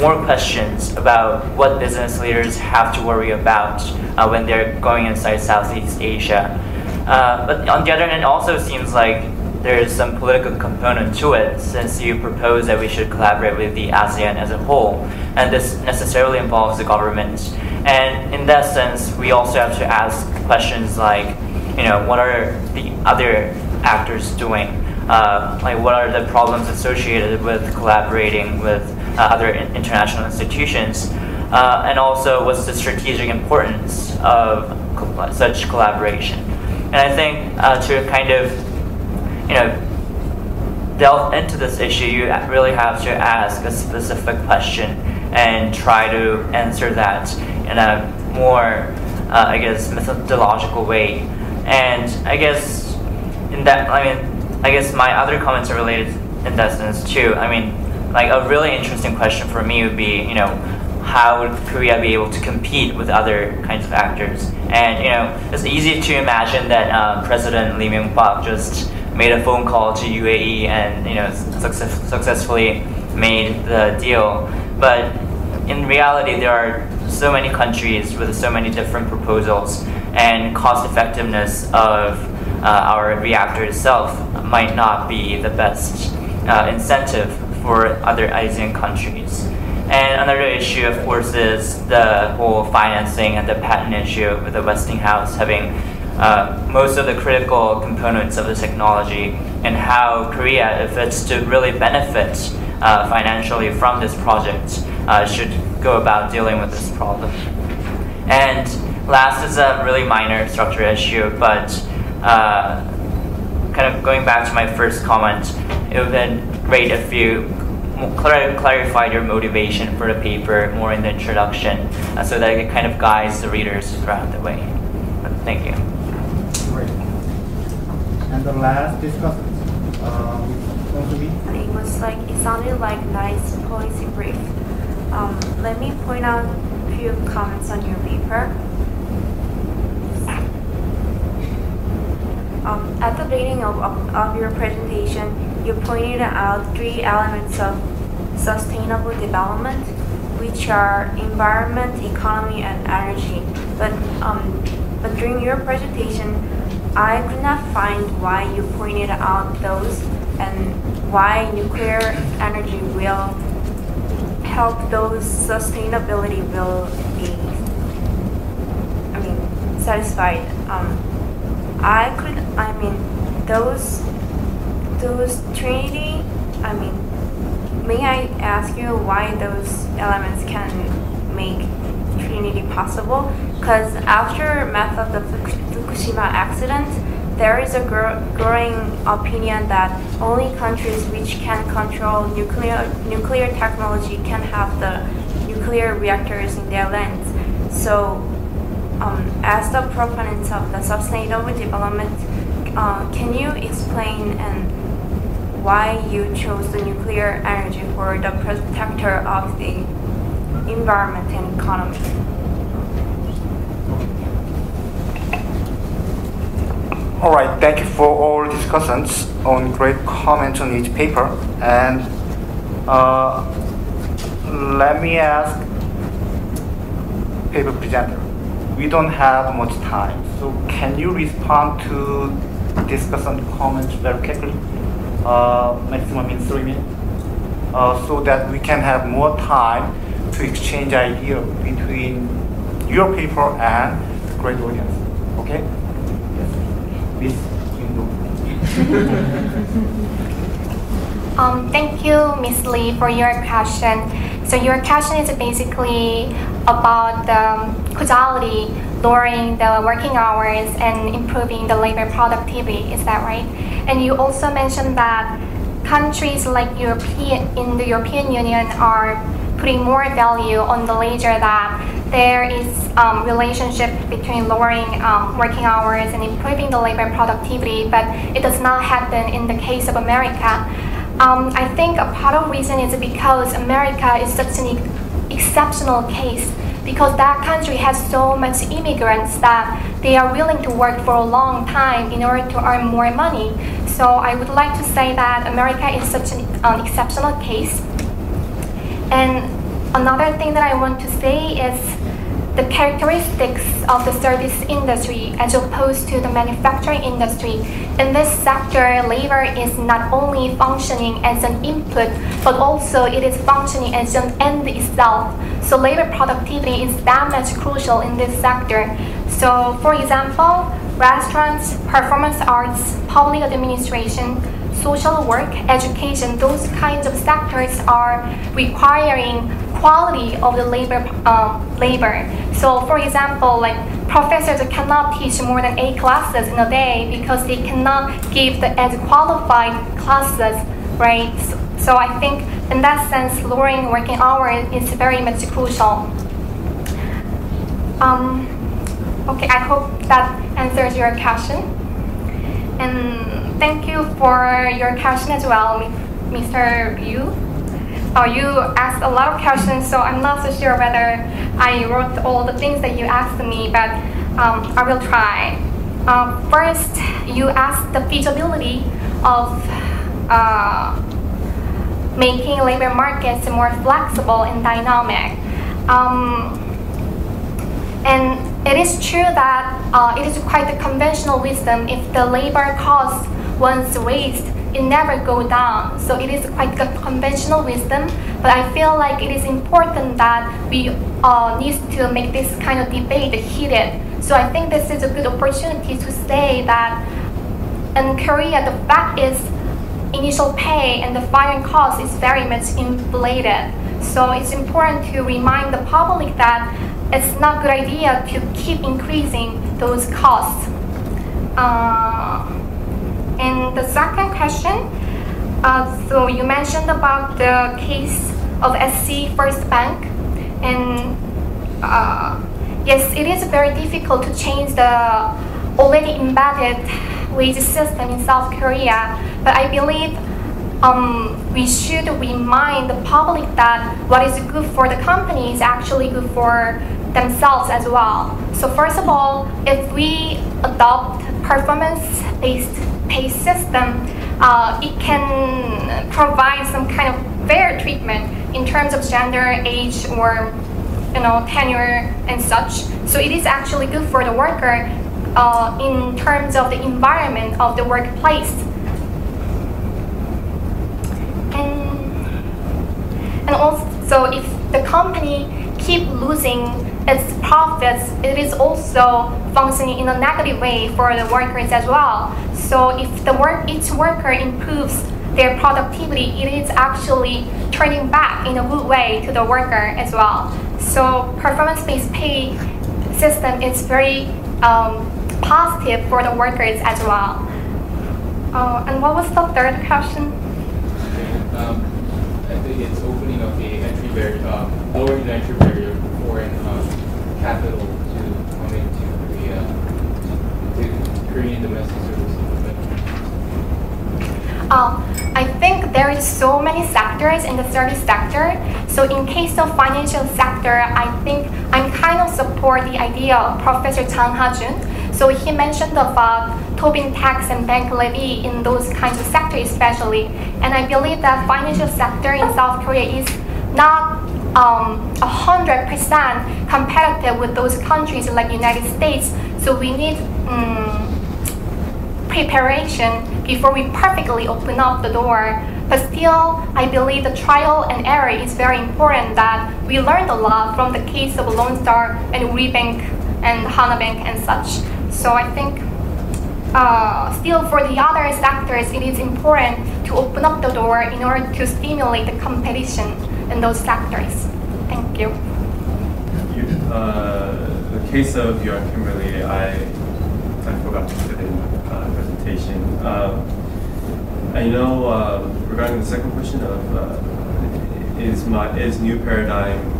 more questions about what business leaders have to worry about when they're going inside Southeast Asia. But on the other hand, it also seems like there's some political component to it, since you propose that we should collaborate with the ASEAN as a whole, and this necessarily involves the government. And in that sense, we also have to ask questions like, what are the other actors doing like what are the problems associated with collaborating with other international institutions, and also what's the strategic importance of such collaboration. And I think to kind of, delve into this issue, you really have to ask a specific question and try to answer that in a more, I guess, methodological way. And I guess in that, I guess my other comments are related in that sense too. Like a really interesting question for me would be, how would Korea be able to compete with other kinds of actors? And it's easy to imagine that President Lee Myung-pak just made a phone call to UAE and successfully made the deal. But in reality, there are so many countries with so many different proposals, and cost effectiveness of our reactor itself might not be the best incentive for other ASEAN countries. And another issue, of course, is the whole financing and the patent issue with the Westinghouse having most of the critical components of the technology, and how Korea, if it's to really benefit financially from this project, should go about dealing with this problem. And last is a really minor structural issue, but kind of going back to my first comment, it would have been great if you clarified your motivation for the paper more in the introduction, so that it kind of guides the readers throughout the way. Thank you. Great. And the last discussion, it sounded like a nice policy brief. Let me point out a few comments on your paper. At the beginning of your presentation, you pointed out 3 elements of sustainable development, which are environment, economy, and energy. But during your presentation, I could not find why you pointed out those and why nuclear energy will help those sustainability will be, satisfied. Those Trinity, may I ask you why those elements can make Trinity possible? Because after the Fukushima accident, there is a growing opinion that only countries which can control nuclear technology can have the nuclear reactors in their lands. So, as the proponents of the sustainable development, can you explain why you chose the nuclear energy for the protector of the environment and economy? All right, thank you for all discussions on great comments on each paper. And let me ask paper presenter. We don't have much time, so can you respond to discussion comments very quickly? Maximum in 3 minutes, so that we can have more time to exchange ideas between your paper and the great audience. Okay? Yes. Miss Yun-do. Thank you, Ms. Lee, for your question. So your question is basically about the causality, lowering the working hours and improving the labor productivity. Is that right? And you also mentioned that countries like in the European Union are putting more value on the leisure, that there is relationship between lowering working hours and improving the labor productivity, but it does not happen in the case of America. I think a part of the reason is because America is such an exceptional case, because that country has so much immigrants that they are willing to work for a long time in order to earn more money. So I would like to say that America is such an exceptional case. And another thing that I want to say is the characteristics of the service industry as opposed to the manufacturing industry. In this sector, labor is not only functioning as an input, but also it is functioning as an end itself. So labor productivity is that much crucial in this sector. So for example, restaurants, performance arts, public administration, social work, education, those kinds of sectors are requiring quality of the labor. So for example, like professors cannot teach more than 8 classes in a day because they cannot give the as qualified classes, right? So I think in that sense, lowering working hours is very much crucial. Okay, I hope that answers your question. And thank you for your question as well, Mr. Yu. You asked a lot of questions, so I'm not so sure whether I wrote all the things that you asked me, but I will try. First, you asked the feasibility of making labor markets more flexible and dynamic. And it is true that it is quite the conventional wisdom if the labor cost once raised, it never go down. So it is quite the conventional wisdom, but I feel like it is important that we need to make this kind of debate heated. So I think this is a good opportunity to say that in Korea, the fact is initial pay and the firing cost is very much inflated. So it's important to remind the public that it's not a good idea to keep increasing those costs. And the second question, so you mentioned about the case of SC First Bank, and yes, it is very difficult to change the already embedded wage system in South Korea, but I believe we should remind the public that what is good for the company is actually good for themselves as well. So first of all, if we adopt performance-based pay system, it can provide some kind of fair treatment in terms of gender, age, or tenure and such. So it is actually good for the worker in terms of the environment of the workplace. And also, if the company keep losing its profits, it is also functioning in a negative way for the workers as well. So if each worker improves their productivity, it is actually turning back in a good way to the worker as well. So performance-based pay system is very positive for the workers as well. And what was the third question? I think it's opening up the entry barrier, lowering the entry barrier for foreign capital to come into Korea, to Korean domestic services. I think there is so many sectors in the service sector. So in case of financial sector, I think I'm kind of support the idea of Professor Chang Ha-jun. So he mentioned about Tobin tax and bank levy in those kinds of sectors especially. And I believe that financial sector in South Korea is not 100% competitive with those countries like United States. So we need preparation before we perfectly open up the door. But still, I believe the trial and error is very important, that we learned a lot from the case of Lone Star and WeBank and Hana Bank and such. So I think still for the other sectors, it is important to open up the door in order to stimulate the competition in those sectors. Thank you. The case of Young Kimberly, I forgot to put in my presentation. I know regarding the second question of is new paradigm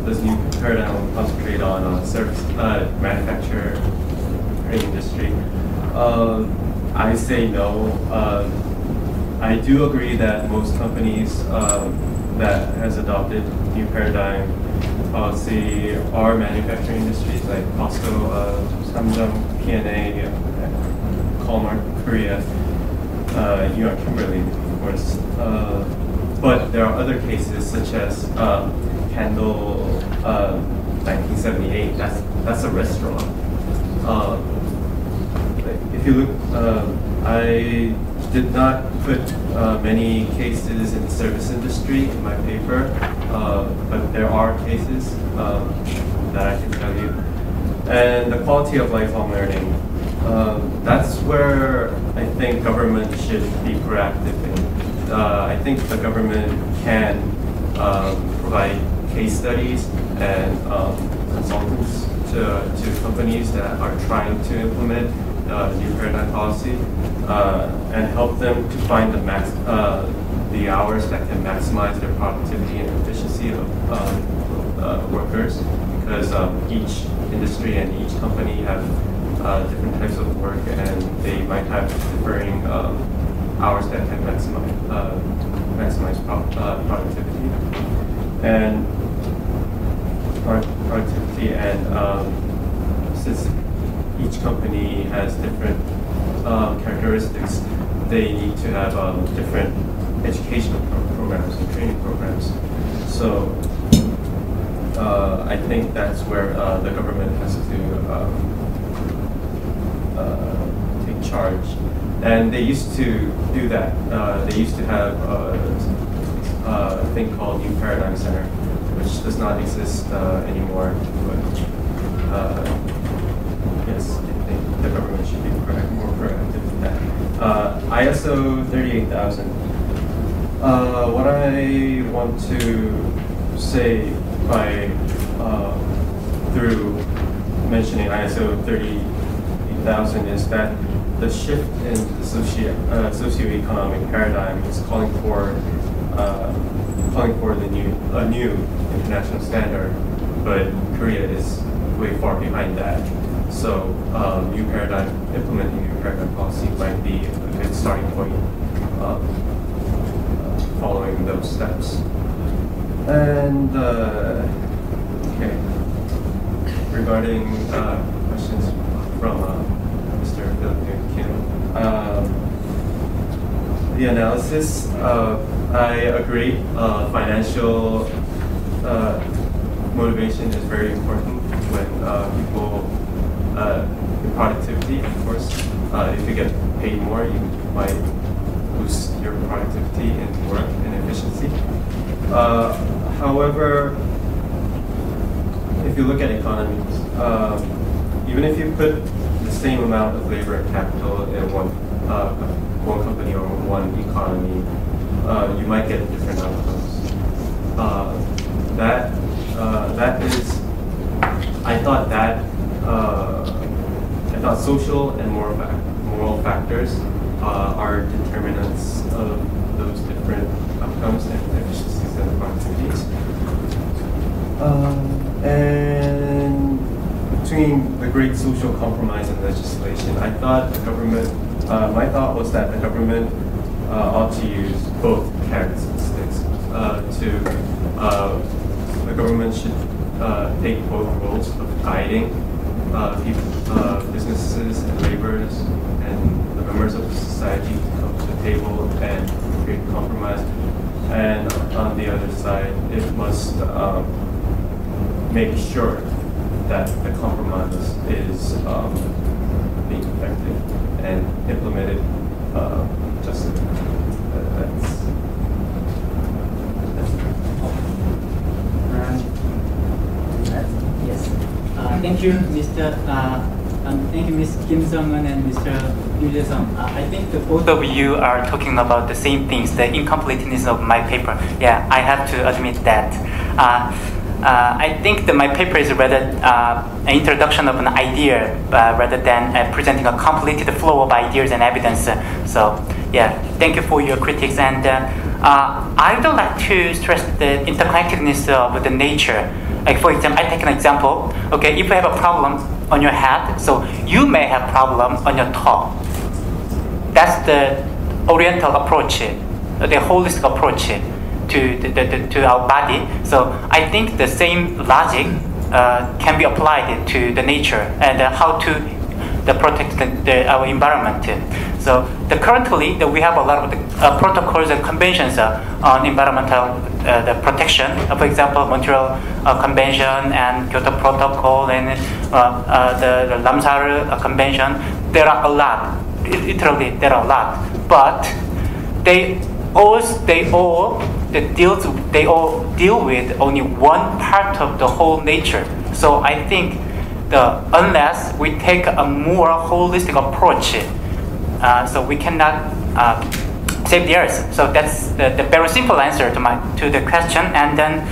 does new paradigm concentrate on service manufacturing industry? I say no. I do agree that most companies that has adopted new paradigm policy are manufacturing industries like Costco, Samsung, P&A, Walmart, Korea, Young Kimberly, of course. But there are other cases such as Candle 1978. That's a restaurant. If you look, I did not put many cases in the service industry in my paper, but there are cases that I can tell you. And the quality of lifelong learning. That's where I think government should be proactive in. I think the government can provide case studies and consultants to companies that are trying to implement new paradigm policy and help them to find the hours that can maximize their productivity and efficiency of workers, because each industry and each company have different types of work, and they might have differing hours that can maximize productivity and since each company has different characteristics, they need to have different educational programs and training programs. So I think that's where the government has to take charge. And they used to do that. They used to have a thing called New Paradigm Center, which does not exist anymore. But yes, I think the government should be more proactive in that. ISO 38000. What I want to say through mentioning ISO 38000 is that the shift in the socioeconomic paradigm is calling for a new international standard, but Korea is way far behind that. So implementing new paradigm policy might be a good starting point following those steps. And okay, regarding questions from Mr. Philip Kim, the analysis, I agree. Financial motivation is very important when people in productivity, of course. If you get paid more, you might boost your productivity in work and efficiency. However, if you look at economies, even if you put the same amount of labor and capital in one company or one economy, you might get different outcomes. I thought social and moral factors are determinants of those different outcomes and efficiencies and productivities. And between the great social compromise and legislation, I thought my thought was that the government ought to use both carrots and sticks. The government should take both roles of guiding businesses and laborers and the members of the society to come to the table and create compromise. And on the other side, it must make sure that the compromise is being effective and implemented justly. Yes. Thank you, Mr. Thank you, Ms. Kim Sung-eun and Mr. Yoo Jae-sung. I think the both of you are talking about the same things, the incompleteness of my paper. Yeah, I have to admit that. I think that my paper is rather an introduction of an idea rather than presenting a completed flow of ideas and evidence. So, yeah, thank you for your critics. And I would like to stress the interconnectedness of the nature. Like, for example, I take an example. Okay, if you have a problem on your head, so you may have problem on your toe. That's the Oriental approach, the holistic approach to our body. So I think the same logic can be applied to the nature and how to protect our environment. So currently we have a lot of protocols and conventions on environmental the protection. For example, Montreal Convention and Kyoto Protocol and the Ramsar Convention. There are a lot. Literally, there are a lot. But they all deal with only one part of the whole nature. So I think unless we take a more holistic approach, so we cannot save the earth. So that's the very simple answer to the question. And then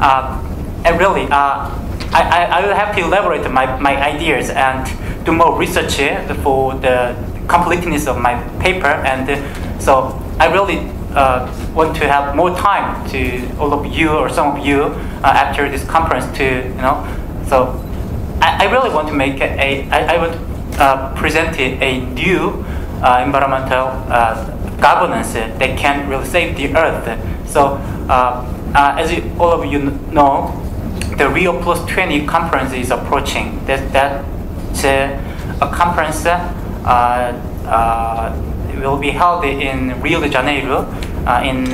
I will have to elaborate my ideas and do more research for the completeness of my paper. And so I really want to have more time to all of you or some of you after this conference to So I really want to make I would present a new environmental governance that can really save the earth. So as all of you know, the Rio Plus 20 conference is approaching. That's a conference will be held in Rio de Janeiro in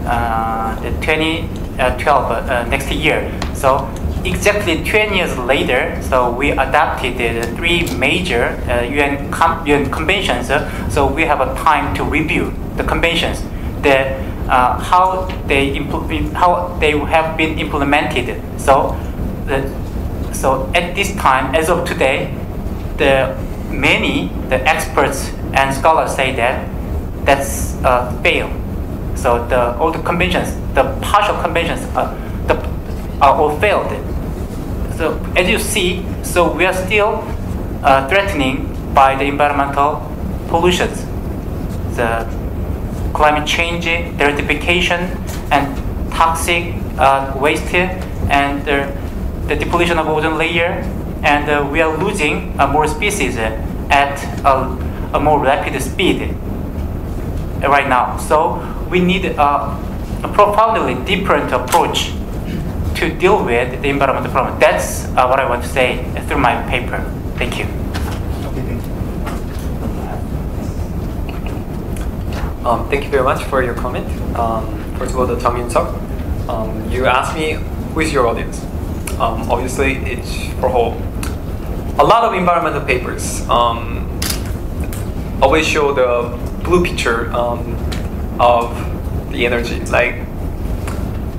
the 2012 next year. So exactly 20 years later, so we adopted the 3 major UN conventions. So we have a time to review the conventions, how they have been implemented. So at this time, as of today, the experts and scholars say that's fail. So all the conventions, the partial conventions, are all failed. So as you see, so we are still threatening by the environmental pollutions, the climate change, desertification, and toxic waste, and the depletion of ozone layer, and we are losing more species at a more rapid speed right now. So we need a profoundly different approach to deal with the environmental problem. That's what I want to say through my paper. Thank you. Thank you very much for your comment. First of all, the Tang Yun-suk, you asked me who is your audience. Obviously, it's for whole. A lot of environmental papers always show the blue picture of the energy, like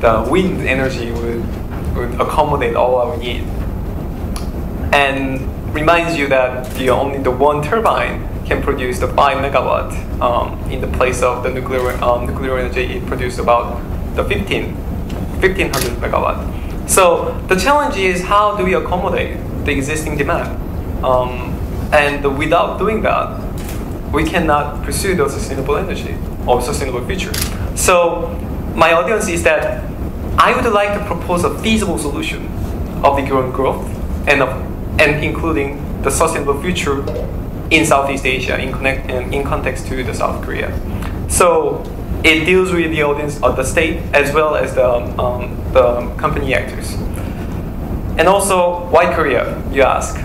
the wind energy would accommodate all our need, and reminds you that only the one turbine can produce the 5 megawatt in the place of the nuclear energy. It produced about the 1500 megawatt. So the challenge is, how do we accommodate the existing demand? And without doing that, we cannot pursue the sustainable energy or sustainable future. So my audience is that I would like to propose a feasible solution of the growth and including the sustainable future in Southeast Asia in context to the South Korea. So it deals with the audience of the state as well as the company actors. And also, why Korea, you ask?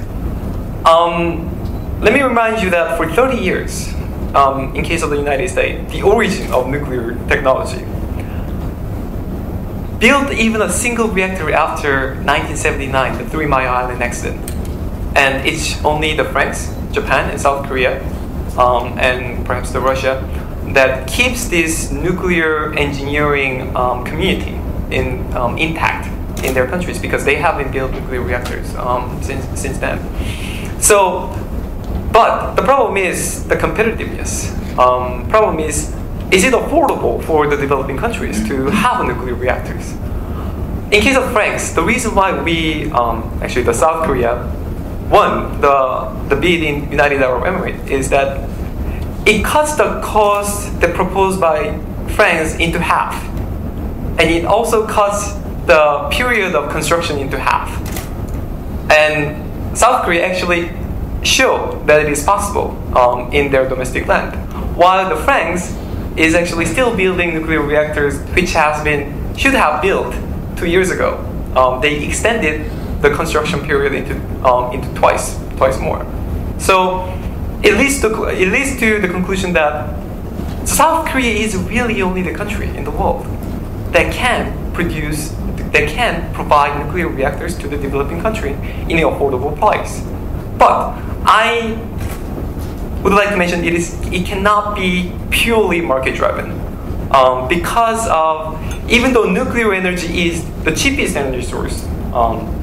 Let me remind you that for 30 years, in case of the United States, the origin of nuclear technology built even a single reactor after 1979, the 3 Mile Island accident. And it's only the France, Japan, and South Korea, and perhaps the Russia, that keeps this nuclear engineering community intact in their countries, because they haven't built nuclear reactors since then. So, but the problem is the competitiveness. Problem is it affordable for the developing countries to have nuclear reactors? In case of France, the reason why we, actually the South Korea, won the bid in United Arab Emirates is that it cuts the cost that proposed by France into half. And it also cuts the period of construction into half. And South Korea actually showed that it is possible in their domestic land, while the France is actually still building nuclear reactors, which should have built 2 years ago. They extended the construction period into twice more. So it leads to the conclusion that South Korea is really only the country in the world that can provide nuclear reactors to the developing country in an affordable price. But I would like to mention it cannot be purely market driven, because of, even though nuclear energy is the cheapest energy source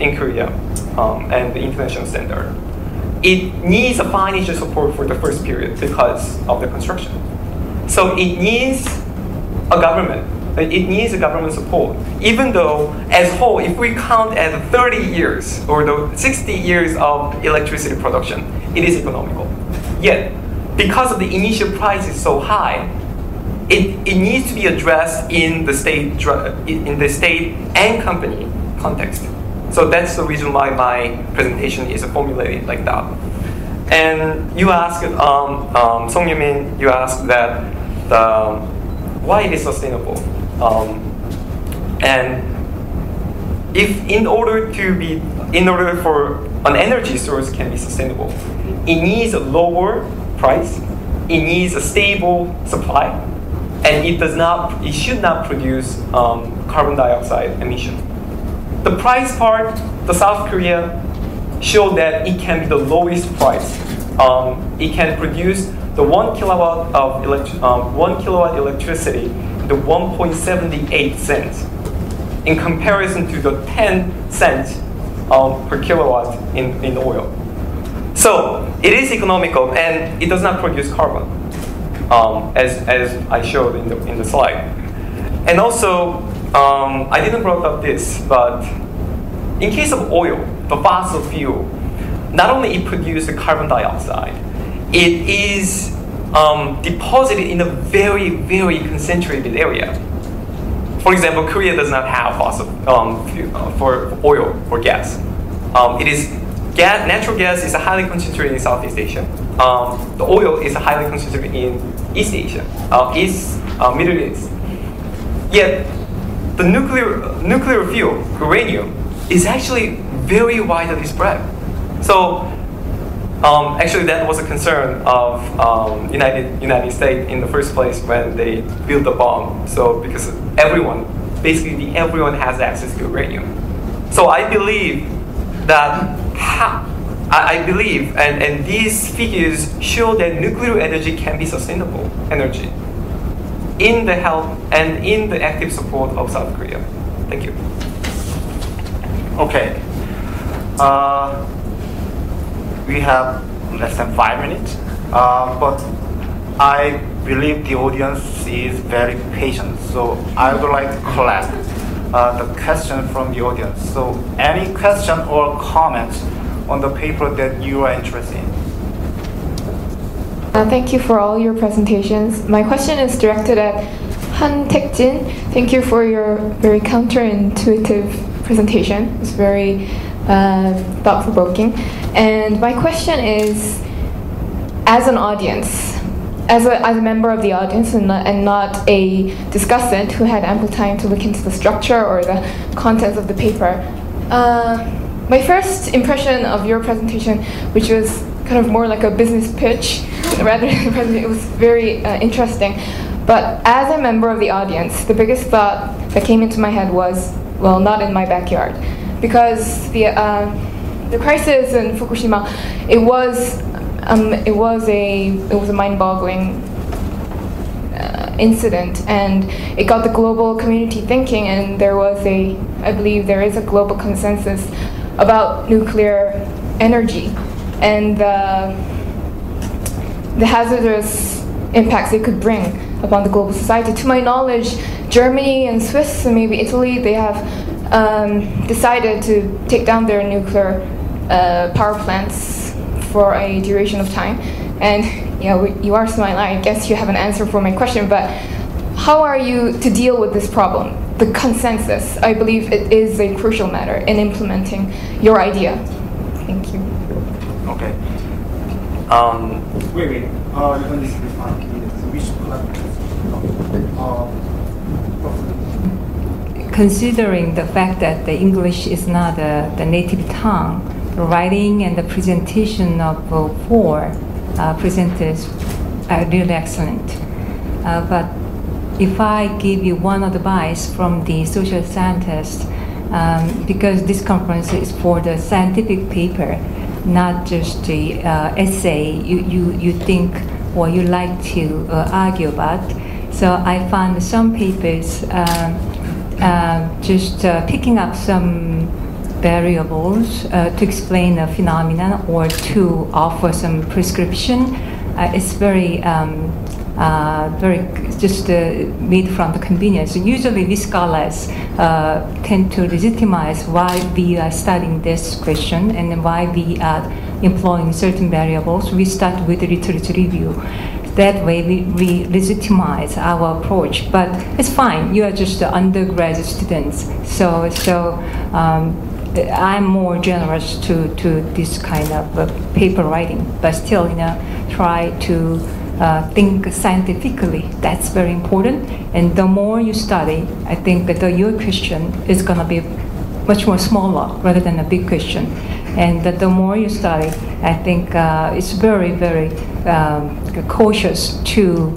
in Korea and the international standard. It needs a financial support for the first period because of the construction. So it needs a government. It needs a government support. Even though, as whole, if we count as 30 years or the 60 years of electricity production, it is economical. Yet, because of the initial price is so high, it needs to be addressed in the state and company context. So that's the reason why my presentation is formulated like that. And you asked, Song Yumin, you asked that why it is sustainable. And if in order for an energy source can be sustainable, it needs a lower price, it needs a stable supply, and it should not produce carbon dioxide emission. The price part, the South Korea showed that it can be the lowest price. It can produce the 1 kilowatt electricity, the 1.78 cents, in comparison to the 10 cents per kilowatt in oil. So it is economical and it does not produce carbon, as I showed in the slide. And also, I didn't brought up this, but in case of oil, the fossil fuel, not only it produces carbon dioxide, it is deposited in a very, very concentrated area. For example, Korea does not have fossil fuel for oil or gas. Natural gas is highly concentrated in Southeast Asia. The oil is highly concentrated in East Asia, Middle East. Yet, the nuclear fuel, uranium, is actually very widely spread. So, actually, that was a concern of United States in the first place when they built the bomb. So, because basically everyone has access to uranium. So I believe that and these figures show that nuclear energy can be sustainable energy in the help and in the active support of South Korea. Thank you. Okay. We have less than 5 minutes, but I believe the audience is very patient, so I would like to collect the question from the audience. So any question or comments on the paper that you are interested in? Thank you for all your presentations. My question is directed at Han Taek-jin. Thank you for your very counterintuitive presentation. It's very thought-provoking. And my question is, as an audience, as a member of the audience and not a discussant who had ample time to look into the structure or the contents of the paper, my first impression of your presentation, which was kind of more like a business pitch rather than a presentation, it was very interesting. But as a member of the audience, the biggest thought that came into my head was, well, not in my backyard, because the crisis in Fukushima, it was a mind-boggling incident, and it got the global community thinking, and I believe there is a global consensus about nuclear energy and the hazardous impacts it could bring upon the global society. To my knowledge, Germany and Swiss and maybe Italy, they have decided to take down their nuclear power plants for a duration of time. And you are smiling. I guess you have an answer for my question, but how are you to deal with this problem? The consensus, I believe it is a crucial matter in implementing your idea. Thank you. Okay. Wait. Even this is we should considering the fact that the English is not the native tongue, the writing and the presentation of 4 presenters are really excellent. But if I give you one advice from the social scientist, because this conference is for the scientific paper, not just the essay you think or you like to argue about. So I found some papers just picking up some variables to explain a phenomenon or to offer some prescription. It's very just made from the convenience. Usually we scholars tend to legitimize why we are studying this question and why we are employing certain variables. We start with the literature review. That way we legitimize our approach. But it's fine, you are just undergraduate students. So I'm more generous to this kind of paper writing, but still, try to think scientifically. That's very important. And the more you study, I think that your question is going to be much more smaller rather than a big question. And the more you study, I think it's very, very cautious to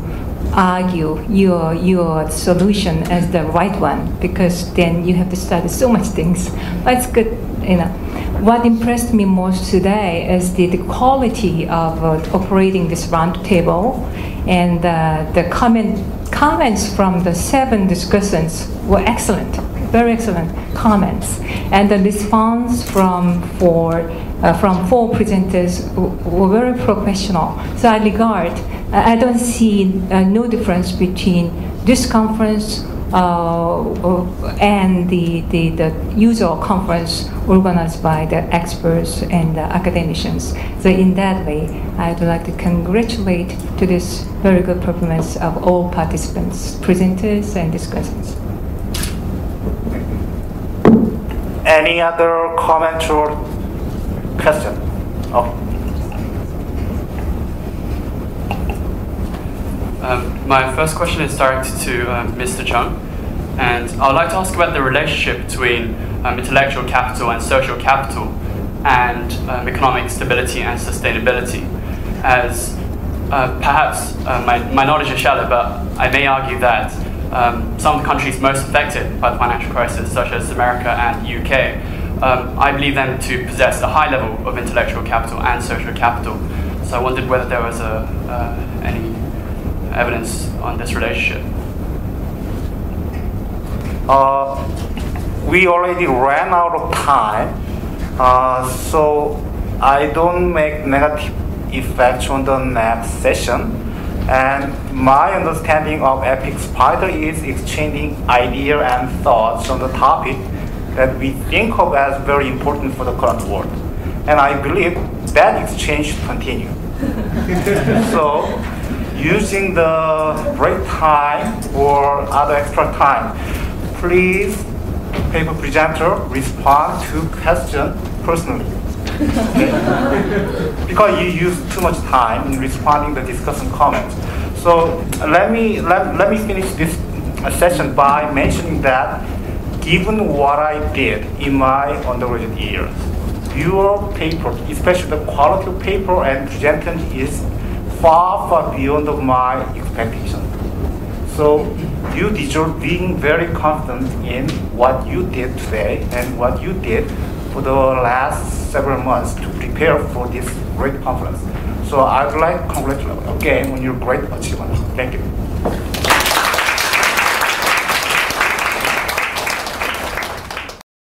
argue your solution as the right one, because then you have to study so much things. But it's good, What impressed me most today is the quality of operating this round table, and the comments from the 7 discussants were excellent, very excellent comments, and the response from 4 presenters were very professional. So I don't see no difference between this conference and the usual conference organized by the experts and the academicians. So in that way, I'd like to congratulate to this very good performance of all participants, presenters and discussants. Any other comment or question? My first question is directed to Mr. Chung, and I would like to ask about the relationship between intellectual capital and social capital and economic stability and sustainability. As perhaps my knowledge is shallow, but I may argue that some of the countries most affected by the financial crisis, such as America and the UK, I believe them to possess a high level of intellectual capital and social capital. So I wondered whether there was any evidence on this relationship. We already ran out of time, so I don't make negative effects on the next session. And my understanding of EPIK Spider is exchanging ideas and thoughts on the topic that we think of as very important for the current world. And I believe that exchange should continue. So, using the break time or other extra time, please, paper presenter, respond to question personally. Okay? Because you use too much time in responding to discussion comments. So let me finish this session by mentioning that given what I did in my undergraduate years, your paper, especially the quality of paper and presentation, is far, far beyond of my expectations. So you deserve being very confident in what you did today and what you did for the last several months to prepare for this great conference. So I would like to congratulate you again on your great achievement. Thank you.